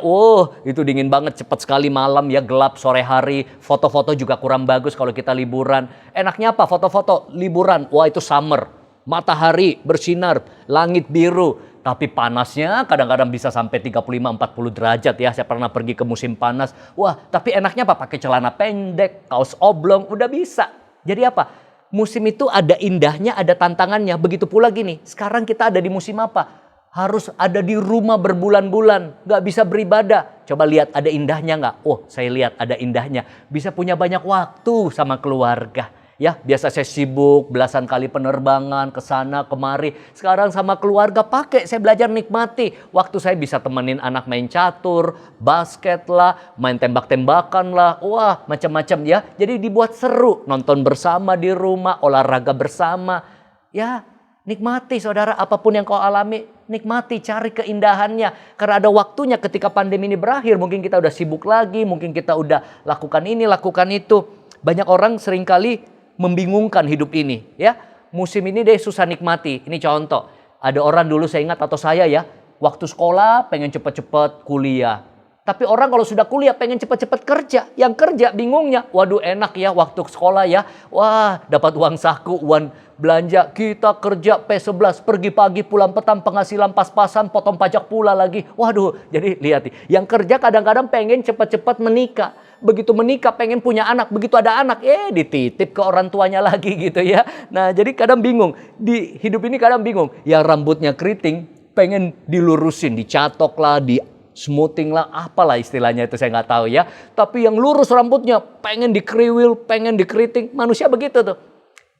S4: itu dingin banget, cepat sekali malam ya, gelap sore hari, foto-foto juga kurang bagus kalau kita liburan. Enaknya apa? Foto-foto liburan, wah itu summer, matahari bersinar, langit biru, tapi panasnya kadang-kadang bisa sampai 35-40 derajat ya. Saya pernah pergi ke musim panas, wah tapi enaknya apa? Pakai celana pendek, kaos oblong, udah bisa. Jadi apa? Musim itu ada indahnya, ada tantangannya. Begitu pula gini, sekarang kita ada di musim apa? Harus ada di rumah berbulan-bulan, gak bisa beribadah. Coba lihat ada indahnya gak? Oh saya lihat ada indahnya. Bisa punya banyak waktu sama keluarga. Ya, biasa saya sibuk belasan kali penerbangan ke sana kemari. Sekarang sama keluarga pakai, saya belajar nikmati. Waktu saya bisa temenin anak main catur, basket lah, main tembak-tembakan lah. Wah, macam-macam ya. Jadi dibuat seru, nonton bersama di rumah, olahraga bersama. Ya, nikmati saudara, apapun yang kau alami, nikmati, cari keindahannya. Karena ada waktunya ketika pandemi ini berakhir, mungkin kita udah sibuk lagi, mungkin kita udah lakukan ini, lakukan itu. Banyak orang seringkali membingungkan hidup ini, ya. Musim ini deh susah nikmati. Ini contoh. Ada orang dulu saya ingat atau saya ya, waktu sekolah pengen cepet-cepet kuliah. Tapi orang kalau sudah kuliah pengen cepet-cepet kerja. Yang kerja bingungnya, waduh enak ya waktu sekolah ya. Wah, dapat uang saku, uang belanja. Kita kerja P11, pergi pagi pulang petang, penghasilan pas-pasan, potong pajak pula lagi. Waduh, jadi lihat nih. Yang kerja kadang-kadang pengen cepet-cepet menikah. Begitu menikah pengen punya anak, begitu ada anak, dititip ke orang tuanya lagi gitu ya. Nah jadi kadang bingung, di hidup ini kadang bingung. Yang rambutnya keriting pengen dilurusin, dicatok lah, di smoothing lah, apalah istilahnya itu saya nggak tahu ya. Tapi yang lurus rambutnya pengen dikriwil, pengen dikeriting, manusia begitu tuh.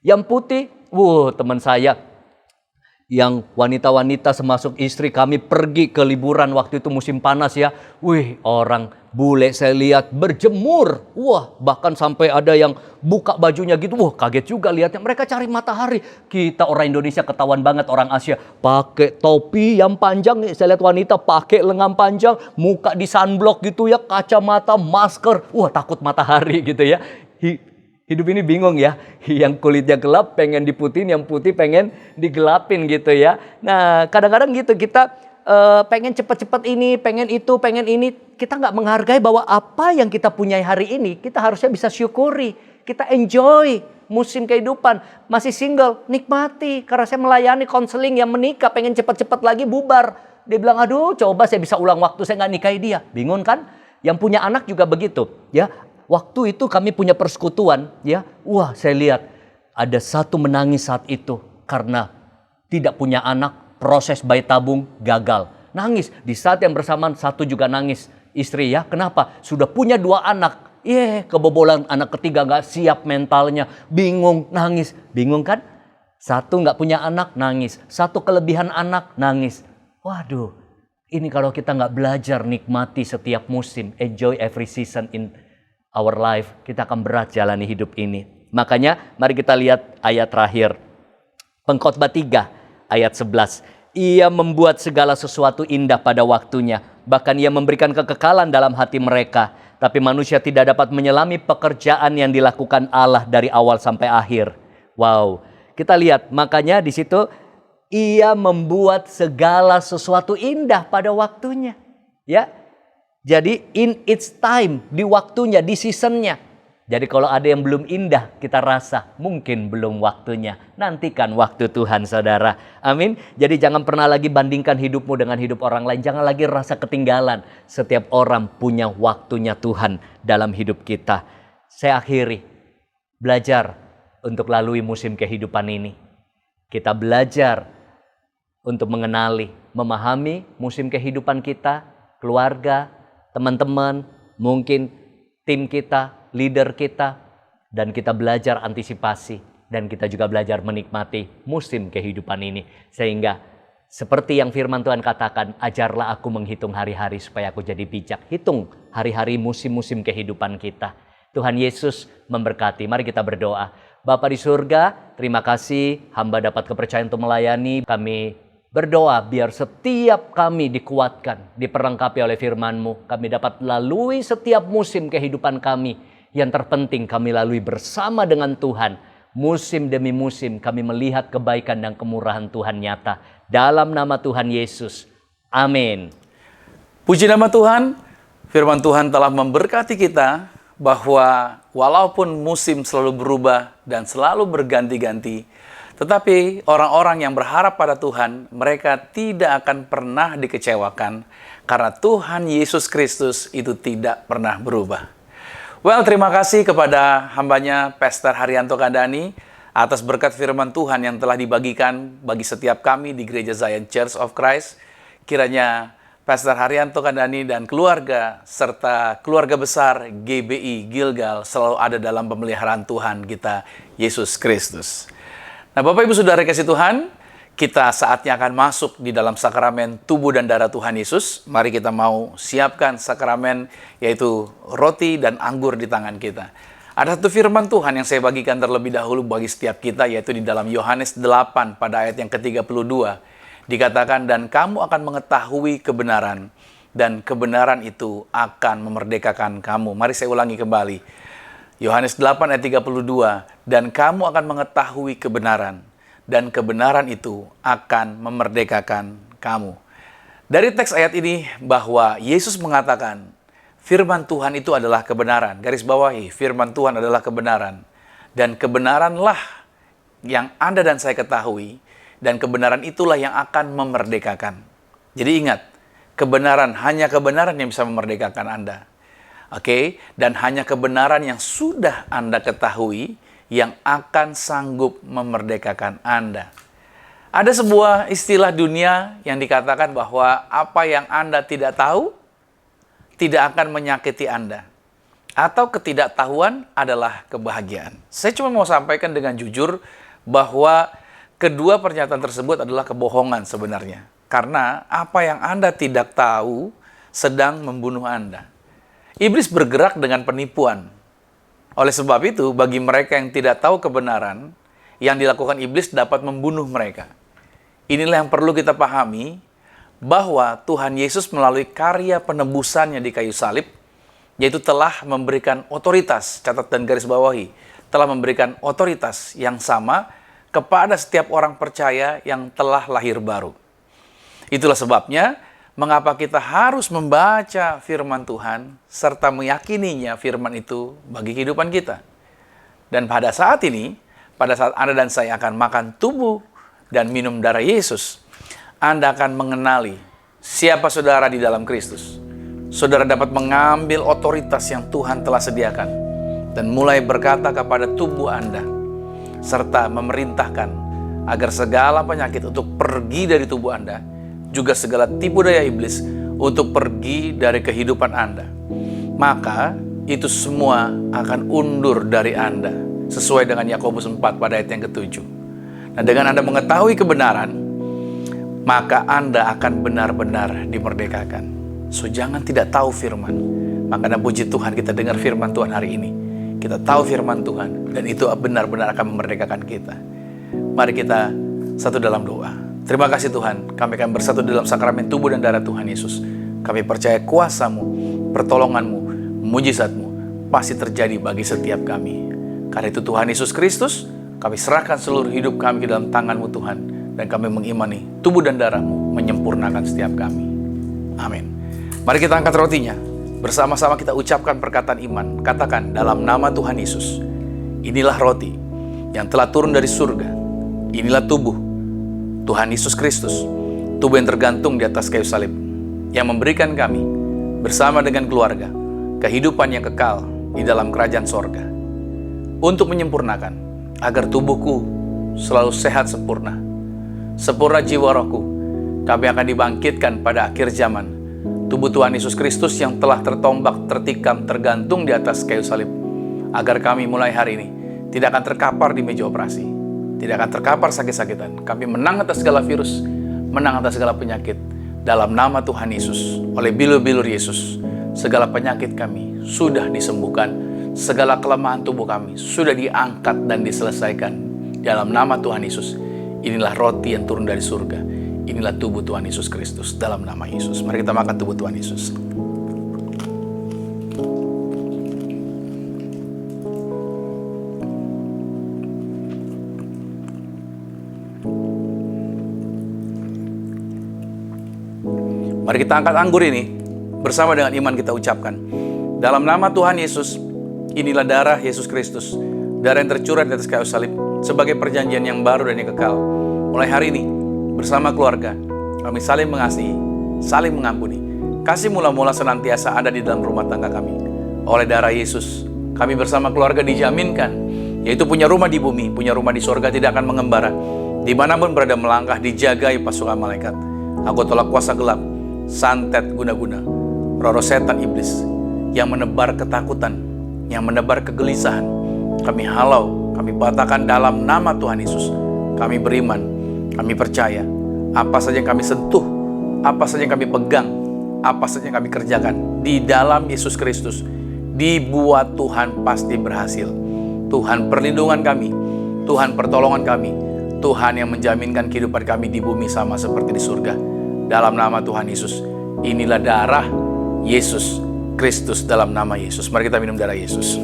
S4: Yang putih, teman saya yang wanita-wanita termasuk istri kami pergi ke liburan waktu itu musim panas ya. Orang bule saya lihat berjemur. Bahkan sampai ada yang buka bajunya gitu. Kaget juga lihatnya. Mereka cari matahari. Kita orang Indonesia ketahuan banget, orang Asia pakai topi yang panjang. Saya lihat wanita pakai lengan panjang, muka di sunblock gitu ya, kacamata, masker. Takut matahari gitu ya. Hidup ini bingung ya, yang kulitnya gelap pengen diputihin, yang putih pengen digelapin gitu ya. Nah kadang-kadang gitu kita pengen cepat-cepat ini, pengen itu, pengen ini. Kita nggak menghargai bahwa apa yang kita punya hari ini, kita harusnya bisa syukuri. Kita enjoy musim kehidupan. Masih single, nikmati. Karena saya melayani konseling yang menikah, pengen cepat-cepat lagi bubar. Dia bilang, aduh coba saya bisa ulang waktu, saya nggak nikahi dia. Bingung kan? Yang punya anak juga begitu ya. Waktu itu kami punya persekutuan ya. Saya lihat ada satu menangis saat itu karena tidak punya anak, proses bayi tabung gagal. Nangis. Di saat yang bersamaan satu juga nangis. Istri ya, kenapa? Sudah punya 2 anak. Kebobolan anak ketiga, gak siap mentalnya. Bingung, nangis. Bingung kan? Satu gak punya anak, nangis. Satu kelebihan anak, nangis. Waduh, ini kalau kita gak belajar nikmati setiap musim, enjoy every season in our life, kita akan berat jalani hidup ini. Makanya mari kita lihat ayat terakhir. Pengkhotbah 3 ayat 11. Ia membuat segala sesuatu indah pada waktunya. Bahkan ia memberikan kekekalan dalam hati mereka. Tapi manusia tidak dapat menyelami pekerjaan yang dilakukan Allah dari awal sampai akhir. Wow. Kita lihat, makanya di situ ia membuat segala sesuatu indah pada waktunya. Ya. Jadi in its time, di waktunya, di seasonnya. Jadi kalau ada yang belum indah, kita rasa mungkin belum waktunya. Nantikan waktu Tuhan saudara. Amin. Jadi jangan pernah lagi bandingkan hidupmu dengan hidup orang lain. Jangan lagi rasa ketinggalan. Setiap orang punya waktunya Tuhan dalam hidup kita. Saya akhiri. Belajar untuk lalui musim kehidupan ini. Kita belajar untuk mengenali, memahami musim kehidupan kita, keluarga, teman-teman, mungkin tim kita, leader kita, dan kita belajar antisipasi, dan kita juga belajar menikmati musim kehidupan ini. Sehingga seperti yang firman Tuhan katakan, ajarlah aku menghitung hari-hari supaya aku jadi bijak. Hitung hari-hari musim-musim kehidupan kita. Tuhan Yesus memberkati. Mari kita berdoa. Bapa di surga, terima kasih hamba dapat kepercayaan untuk melayani. Kami berdoa biar setiap kami dikuatkan, diperlengkapi oleh firman-Mu. Kami dapat lalui setiap musim kehidupan kami. Yang terpenting kami lalui bersama dengan Tuhan. Musim demi musim kami melihat kebaikan dan kemurahan Tuhan nyata. Dalam nama Tuhan Yesus. Amin.
S3: Puji nama Tuhan, firman Tuhan telah memberkati kita bahwa walaupun musim selalu berubah dan selalu berganti-ganti, tetapi orang-orang yang berharap pada Tuhan, mereka tidak akan pernah dikecewakan karena Tuhan Yesus Kristus itu tidak pernah berubah. Terima kasih kepada hambanya Pastor Haryanto Kandani atas berkat firman Tuhan yang telah dibagikan bagi setiap kami di Gereja Zion Church of Christ. Kiranya Pastor Haryanto Kandani dan keluarga, serta keluarga besar GBI Gilgal selalu ada dalam pemeliharaan Tuhan kita, Yesus Kristus. Nah, Bapak Ibu Saudara kasih Tuhan, kita saatnya akan masuk di dalam sakramen tubuh dan darah Tuhan Yesus. Mari kita mau siapkan sakramen, yaitu roti dan anggur di tangan kita. Ada satu firman Tuhan yang saya bagikan terlebih dahulu bagi setiap kita, yaitu di dalam Yohanes 8 pada ayat yang ke-32. Dikatakan, dan kamu akan mengetahui kebenaran, dan kebenaran itu akan memerdekakan kamu. Mari saya ulangi kembali. Yohanes 8 ayat 32, dan kamu akan mengetahui kebenaran, dan kebenaran itu akan memerdekakan kamu. Dari teks ayat ini bahwa Yesus mengatakan, firman Tuhan itu adalah kebenaran. Garis bawahi, firman Tuhan adalah kebenaran. Dan kebenaranlah yang Anda dan saya ketahui, dan kebenaran itulah yang akan memerdekakan. Jadi ingat, kebenaran, hanya kebenaran yang bisa memerdekakan Anda. Oke? Dan hanya kebenaran yang sudah Anda ketahui yang akan sanggup memerdekakan Anda. Ada sebuah istilah dunia yang dikatakan bahwa apa yang Anda tidak tahu tidak akan menyakiti Anda. Atau ketidaktahuan adalah kebahagiaan. Saya cuma mau sampaikan dengan jujur bahwa kedua pernyataan tersebut adalah kebohongan sebenarnya. Karena apa yang Anda tidak tahu sedang membunuh Anda. Iblis bergerak dengan penipuan. Oleh sebab itu, bagi mereka yang tidak tahu kebenaran, yang dilakukan iblis dapat membunuh mereka. Inilah yang perlu kita pahami, bahwa Tuhan Yesus melalui karya penebusannya di kayu salib, yaitu telah memberikan otoritas, catat dan garis bawahi, telah memberikan otoritas yang sama kepada setiap orang percaya yang telah lahir baru. Itulah sebabnya mengapa kita harus membaca firman Tuhan serta meyakininya firman itu bagi kehidupan kita. Dan pada saat ini, pada saat Anda dan saya akan makan tubuh dan minum darah Yesus, Anda akan mengenali siapa saudara di dalam Kristus. Saudara dapat mengambil otoritas yang Tuhan telah sediakan dan mulai berkata kepada tubuh Anda, serta memerintahkan agar segala penyakit untuk pergi dari tubuh Anda, juga segala tipu daya iblis untuk pergi dari kehidupan Anda. Maka itu semua akan undur dari Anda, sesuai dengan Yakobus 4 pada ayat yang ke-7. Nah, dengan Anda mengetahui kebenaran, maka Anda akan benar-benar dimerdekakan. So, jangan tidak tahu firman. Maka puji Tuhan kita dengar firman Tuhan hari ini. Kita tahu firman Tuhan, dan itu benar-benar akan memerdekakan kita. Mari kita satu dalam doa. Terima kasih Tuhan, kami akan bersatu dalam sakramen tubuh dan darah Tuhan Yesus. Kami percaya kuasa-Mu, pertolongan-Mu, mujizat-Mu pasti terjadi bagi setiap kami. Karena itu Tuhan Yesus Kristus, kami serahkan seluruh hidup kami ke dalam tangan-Mu Tuhan. Dan kami mengimani tubuh dan darah-Mu menyempurnakan setiap kami. Amin. Mari kita angkat rotinya. Bersama-sama kita ucapkan perkataan iman. Katakan dalam nama Tuhan Yesus. Inilah roti yang telah turun dari surga. Inilah tubuh Tuhan Yesus Kristus. Tubuh yang tergantung di atas kayu salib. Yang memberikan kami bersama dengan keluarga kehidupan yang kekal di dalam kerajaan sorga. Untuk menyempurnakan agar tubuhku selalu sehat sempurna. Sempurna jiwa rohku. Kami akan dibangkitkan pada akhir zaman. Tubuh Tuhan Yesus Kristus yang telah tertombak, tertikam, tergantung di atas kayu salib. Agar kami mulai hari ini tidak akan terkapar di meja operasi. Tidak akan terkapar sakit-sakitan. Kami menang atas segala virus, menang atas segala penyakit. Dalam nama Tuhan Yesus, oleh bilur-bilur Yesus, segala penyakit kami sudah disembuhkan. Segala kelemahan tubuh kami sudah diangkat dan diselesaikan. Dalam nama Tuhan Yesus, inilah roti yang turun dari surga. Inilah tubuh Tuhan Yesus Kristus dalam nama Yesus. Mari kita makan tubuh Tuhan Yesus. Mari kita angkat anggur ini bersama dengan iman kita ucapkan. Dalam nama Tuhan Yesus, inilah darah Yesus Kristus. Darah yang tercurah di atas kayu salib sebagai perjanjian yang baru dan yang kekal. Mulai hari ini, bersama keluarga, kami saling mengasihi, saling mengampuni. Kasih mula-mula senantiasa ada di dalam rumah tangga kami. Oleh darah Yesus, kami bersama keluarga dijaminkan, yaitu punya rumah di bumi, punya rumah di sorga, tidak akan mengembara. Dimanapun berada melangkah, dijagai pasukan malaikat. Aku tolak kuasa gelap, santet guna-guna, roh setan iblis yang menebar ketakutan, yang menebar kegelisahan, kami halau, kami patahkan dalam nama Tuhan Yesus. Kami beriman, kami percaya, apa saja yang kami sentuh, apa saja yang kami pegang, apa saja yang kami kerjakan di dalam Yesus Kristus, dibuat Tuhan pasti berhasil. Tuhan perlindungan kami, Tuhan pertolongan kami, Tuhan yang menjaminkan kehidupan kami di bumi sama seperti di surga. Dalam nama Tuhan Yesus, inilah darah Yesus Kristus, dalam nama Yesus. Mari kita minum darah Yesus.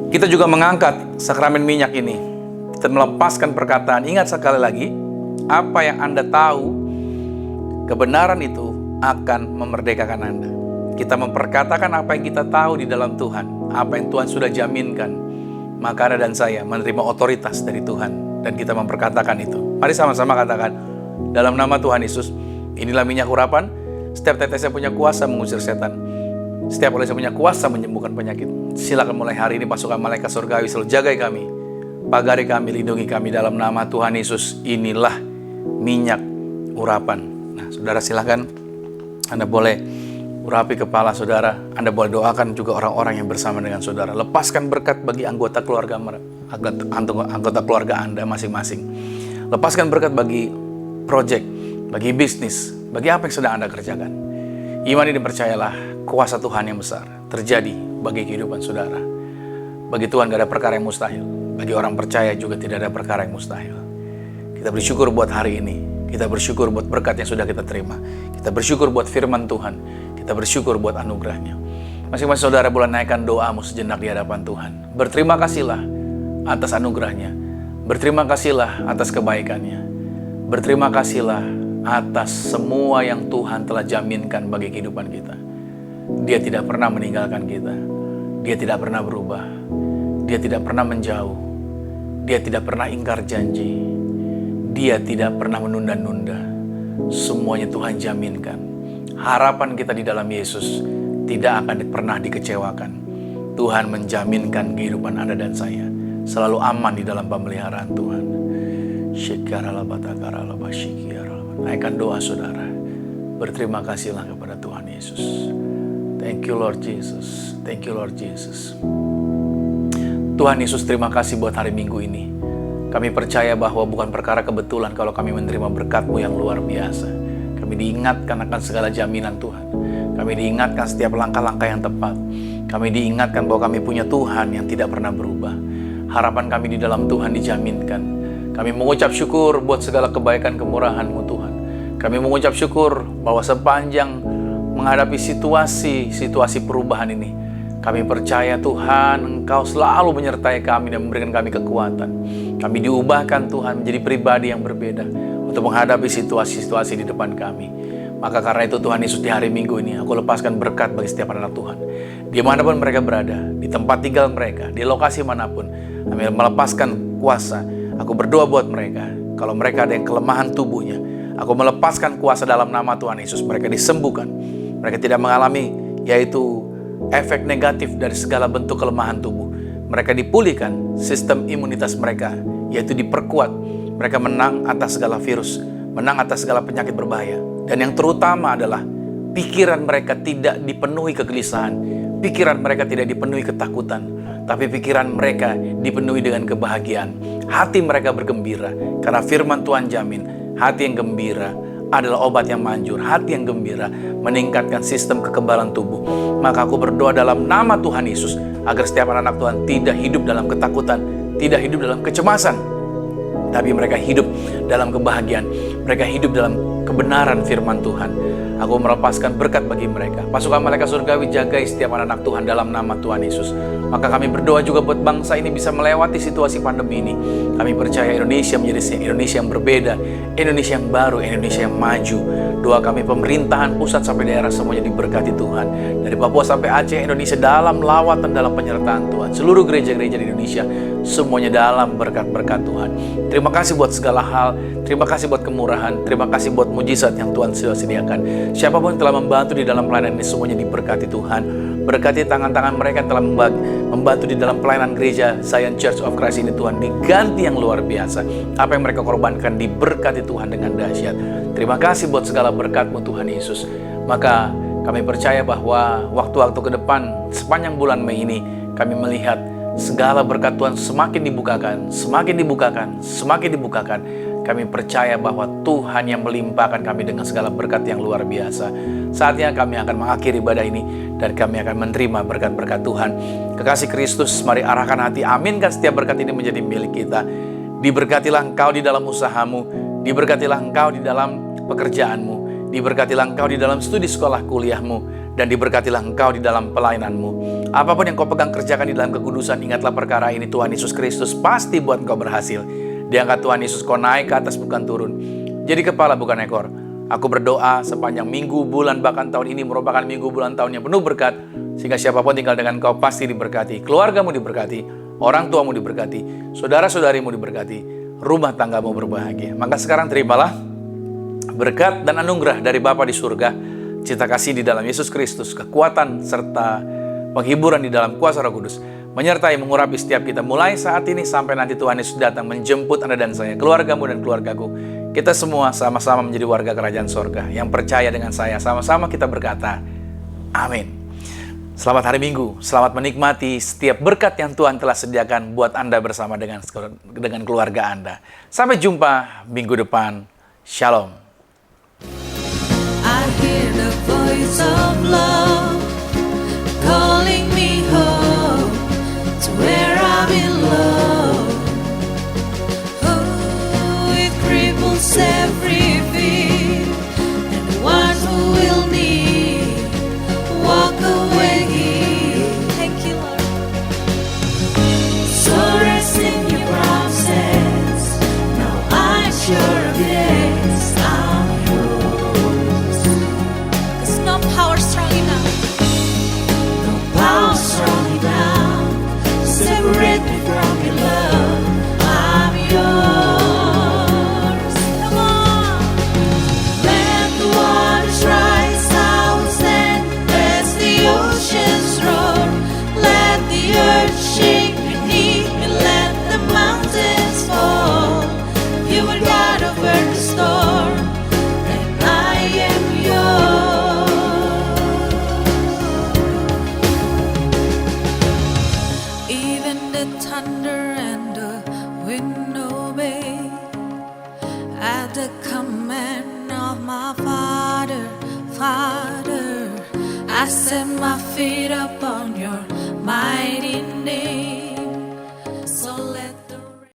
S3: Kita juga mengangkat sakramen minyak ini. Kita melepaskan perkataan, ingat sekali lagi, apa yang Anda tahu, kebenaran itu akan memerdekakan Anda. Kita memperkatakan apa yang kita tahu di dalam Tuhan, apa yang Tuhan sudah jaminkan. Maka Anda dan saya menerima otoritas dari Tuhan, dan kita memperkatakan itu. Mari sama-sama katakan, dalam nama Tuhan Yesus, inilah minyak urapan. Setiap tetesnya punya kuasa mengusir setan. Setiap olesnya punya kuasa menyembuhkan penyakit. Silakan mulai hari ini pasukan malaikat surgawi selalu jagai kami, pagari kami, lindungi kami dalam nama Tuhan Yesus. Inilah minyak urapan. Nah, saudara silakan, Anda boleh urapi kepala saudara. Anda boleh doakan juga orang-orang yang bersama dengan saudara. Lepaskan berkat bagi anggota keluarga Anda masing-masing. Lepaskan berkat bagi proyek, bagi bisnis, bagi apa yang sedang Anda kerjakan. Imani dan percayalah, kuasa Tuhan yang besar terjadi bagi kehidupan saudara. Bagi Tuhan gak ada perkara yang mustahil. Bagi orang percaya juga tidak ada perkara yang mustahil. Kita bersyukur buat hari ini. Kita bersyukur buat berkat yang sudah kita terima. Kita bersyukur buat firman Tuhan. Kita bersyukur buat anugerahnya. Masing-masing saudara boleh naikkan doamu sejenak di hadapan Tuhan. Berterima kasihlah atas anugerahnya. Berterima kasihlah atas kebaikannya. Berterima kasihlah atas semua yang Tuhan telah jaminkan bagi kehidupan kita. Dia tidak pernah meninggalkan kita. Dia tidak pernah berubah. Dia tidak pernah menjauh. Dia tidak pernah ingkar janji. Dia tidak pernah menunda-nunda. Semuanya Tuhan jaminkan. Harapan kita di dalam Yesus tidak akan pernah dikecewakan. Tuhan menjaminkan kehidupan Anda dan saya selalu aman di dalam pemeliharaan Tuhan. Naikkan doa saudara. Berterima kasihlah kepada Tuhan Yesus. Thank you Lord Jesus. Thank you Lord Jesus. Tuhan Yesus, terima kasih buat hari Minggu ini. Kami percaya bahwa bukan perkara kebetulan kalau kami menerima berkat-Mu yang luar biasa. Kami diingatkan akan segala jaminan Tuhan. Kami diingatkan setiap langkah-langkah yang tepat. Kami diingatkan bahwa kami punya Tuhan yang tidak pernah berubah. Harapan kami di dalam Tuhan dijaminkan. Kami mengucap syukur buat segala kebaikan kemurahan-Mu Tuhan. Kami mengucap syukur bahwa sepanjang menghadapi situasi perubahan ini, kami percaya Tuhan, Engkau selalu menyertai kami dan memberikan kami kekuatan. Kami diubahkan Tuhan menjadi pribadi yang berbeda untuk menghadapi situasi-situasi di depan kami. Maka karena itu Tuhan Yesus, di hari Minggu ini aku lepaskan berkat bagi setiap anak Tuhan. Dimanapun mereka berada, di tempat tinggal mereka, di lokasi manapun, kami melepaskan kuasa. Aku berdoa buat mereka, kalau mereka ada yang kelemahan tubuhnya, aku melepaskan kuasa dalam nama Tuhan Yesus. Mereka disembuhkan, mereka tidak mengalami yaitu efek negatif dari segala bentuk kelemahan tubuh. Mereka dipulihkan, sistem imunitas mereka yaitu diperkuat. Mereka menang atas segala virus, menang atas segala penyakit berbahaya. Dan yang terutama adalah pikiran mereka tidak dipenuhi kegelisahan, pikiran mereka tidak dipenuhi ketakutan, tapi pikiran mereka dipenuhi dengan kebahagiaan. Hati mereka bergembira karena firman Tuhan jamin, hati yang gembira adalah obat yang manjur. Hati yang gembira meningkatkan sistem kekebalan tubuh. Maka aku berdoa dalam nama Tuhan Yesus agar setiap anak-anak Tuhan tidak hidup dalam ketakutan, tidak hidup dalam kecemasan, tapi mereka hidup dalam kebahagiaan. Mereka hidup dalam kebenaran firman Tuhan. Aku melepaskan berkat bagi mereka. Pasukan malaikat surgawi jagai setiap anak-anak Tuhan dalam nama Tuhan Yesus. Maka kami berdoa juga buat bangsa ini bisa melewati situasi pandemi ini. Kami percaya Indonesia menjadi Indonesia yang berbeda, Indonesia yang baru, Indonesia yang maju. Doa kami pemerintahan pusat sampai daerah semuanya diberkati Tuhan. Dari Papua sampai Aceh, Indonesia dalam lawatan, dalam penyertaan Tuhan. Seluruh gereja-gereja di Indonesia semuanya dalam berkat-berkat Tuhan. Terima kasih buat segala hal. Terima kasih buat kemurahan. Terima kasih buat mujizat yang Tuhan sudah sediakan. Siapapun yang telah membantu di dalam pelayanan ini semuanya diberkati Tuhan. Berkati tangan-tangan mereka yang telah membantu di dalam pelayanan gereja Zion Church of Christ ini Tuhan. Diganti yang luar biasa. Apa yang mereka korbankan diberkati Tuhan dengan dahsyat. Terima kasih buat segala berkat-Mu Tuhan Yesus. Maka kami percaya bahwa waktu-waktu ke depan sepanjang bulan Mei ini kami melihat segala berkat Tuhan semakin dibukakan, semakin dibukakan, semakin dibukakan. Kami percaya bahwa Tuhan yang melimpahkan kami dengan segala berkat yang luar biasa. Saatnya kami akan mengakhiri ibadah ini dan kami akan menerima berkat-berkat Tuhan. Kekasih Kristus, mari arahkan hati, aminkan setiap berkat ini menjadi milik kita. Diberkatilah engkau di dalam usahamu, diberkatilah engkau di dalam pekerjaanmu, diberkatilah engkau di dalam studi sekolah kuliahmu, dan diberkatilah engkau di dalam pelayananmu. Apapun yang kau pegang kerjakan di dalam kekudusan, ingatlah perkara ini, Tuhan Yesus Kristus pasti buat engkau berhasil. Diangkat Tuhan Yesus, kau naik ke atas bukan turun. Jadi kepala bukan ekor. Aku berdoa sepanjang minggu, bulan, bahkan tahun ini merupakan minggu, bulan, tahun yang penuh berkat. Sehingga siapapun tinggal dengan kau pasti diberkati. Keluargamu diberkati, orang tuamu diberkati, saudara-saudarimu diberkati, rumah tanggamu berbahagia. Maka sekarang terimalah berkat dan anugerah dari Bapa di surga, cinta kasih di dalam Yesus Kristus, kekuatan serta penghiburan di dalam kuasa Roh Kudus, menyertai mengurapi setiap kita mulai saat ini sampai nanti Tuhan Yesus datang menjemput Anda dan saya, keluargamu dan keluargaku. Kita semua sama-sama menjadi warga kerajaan sorga. Yang percaya dengan saya, sama-sama kita berkata, amin. Selamat hari Minggu, selamat menikmati setiap berkat yang Tuhan telah sediakan buat Anda bersama dengan keluarga Anda. Sampai jumpa minggu depan. Shalom.
S1: I hear the voice of love calling me home to where I belong. Oh, it cripples every fear, and the ones who will need walk away. Thank you, Lord. So rest in your promises. Now I'm sure of this. I'm yours. 'Cause no power strong enough. No power strong enough to separate me from your love. I'm yours. Come on. Let the waters rise, I will stand as the oceans roar. Let the earth shake beneath me, let the mountains fall. You are God over the storm, and I am yours. Even the thunder and the wind obey at the command of my Father. Father, I set my feet upon your mighty name.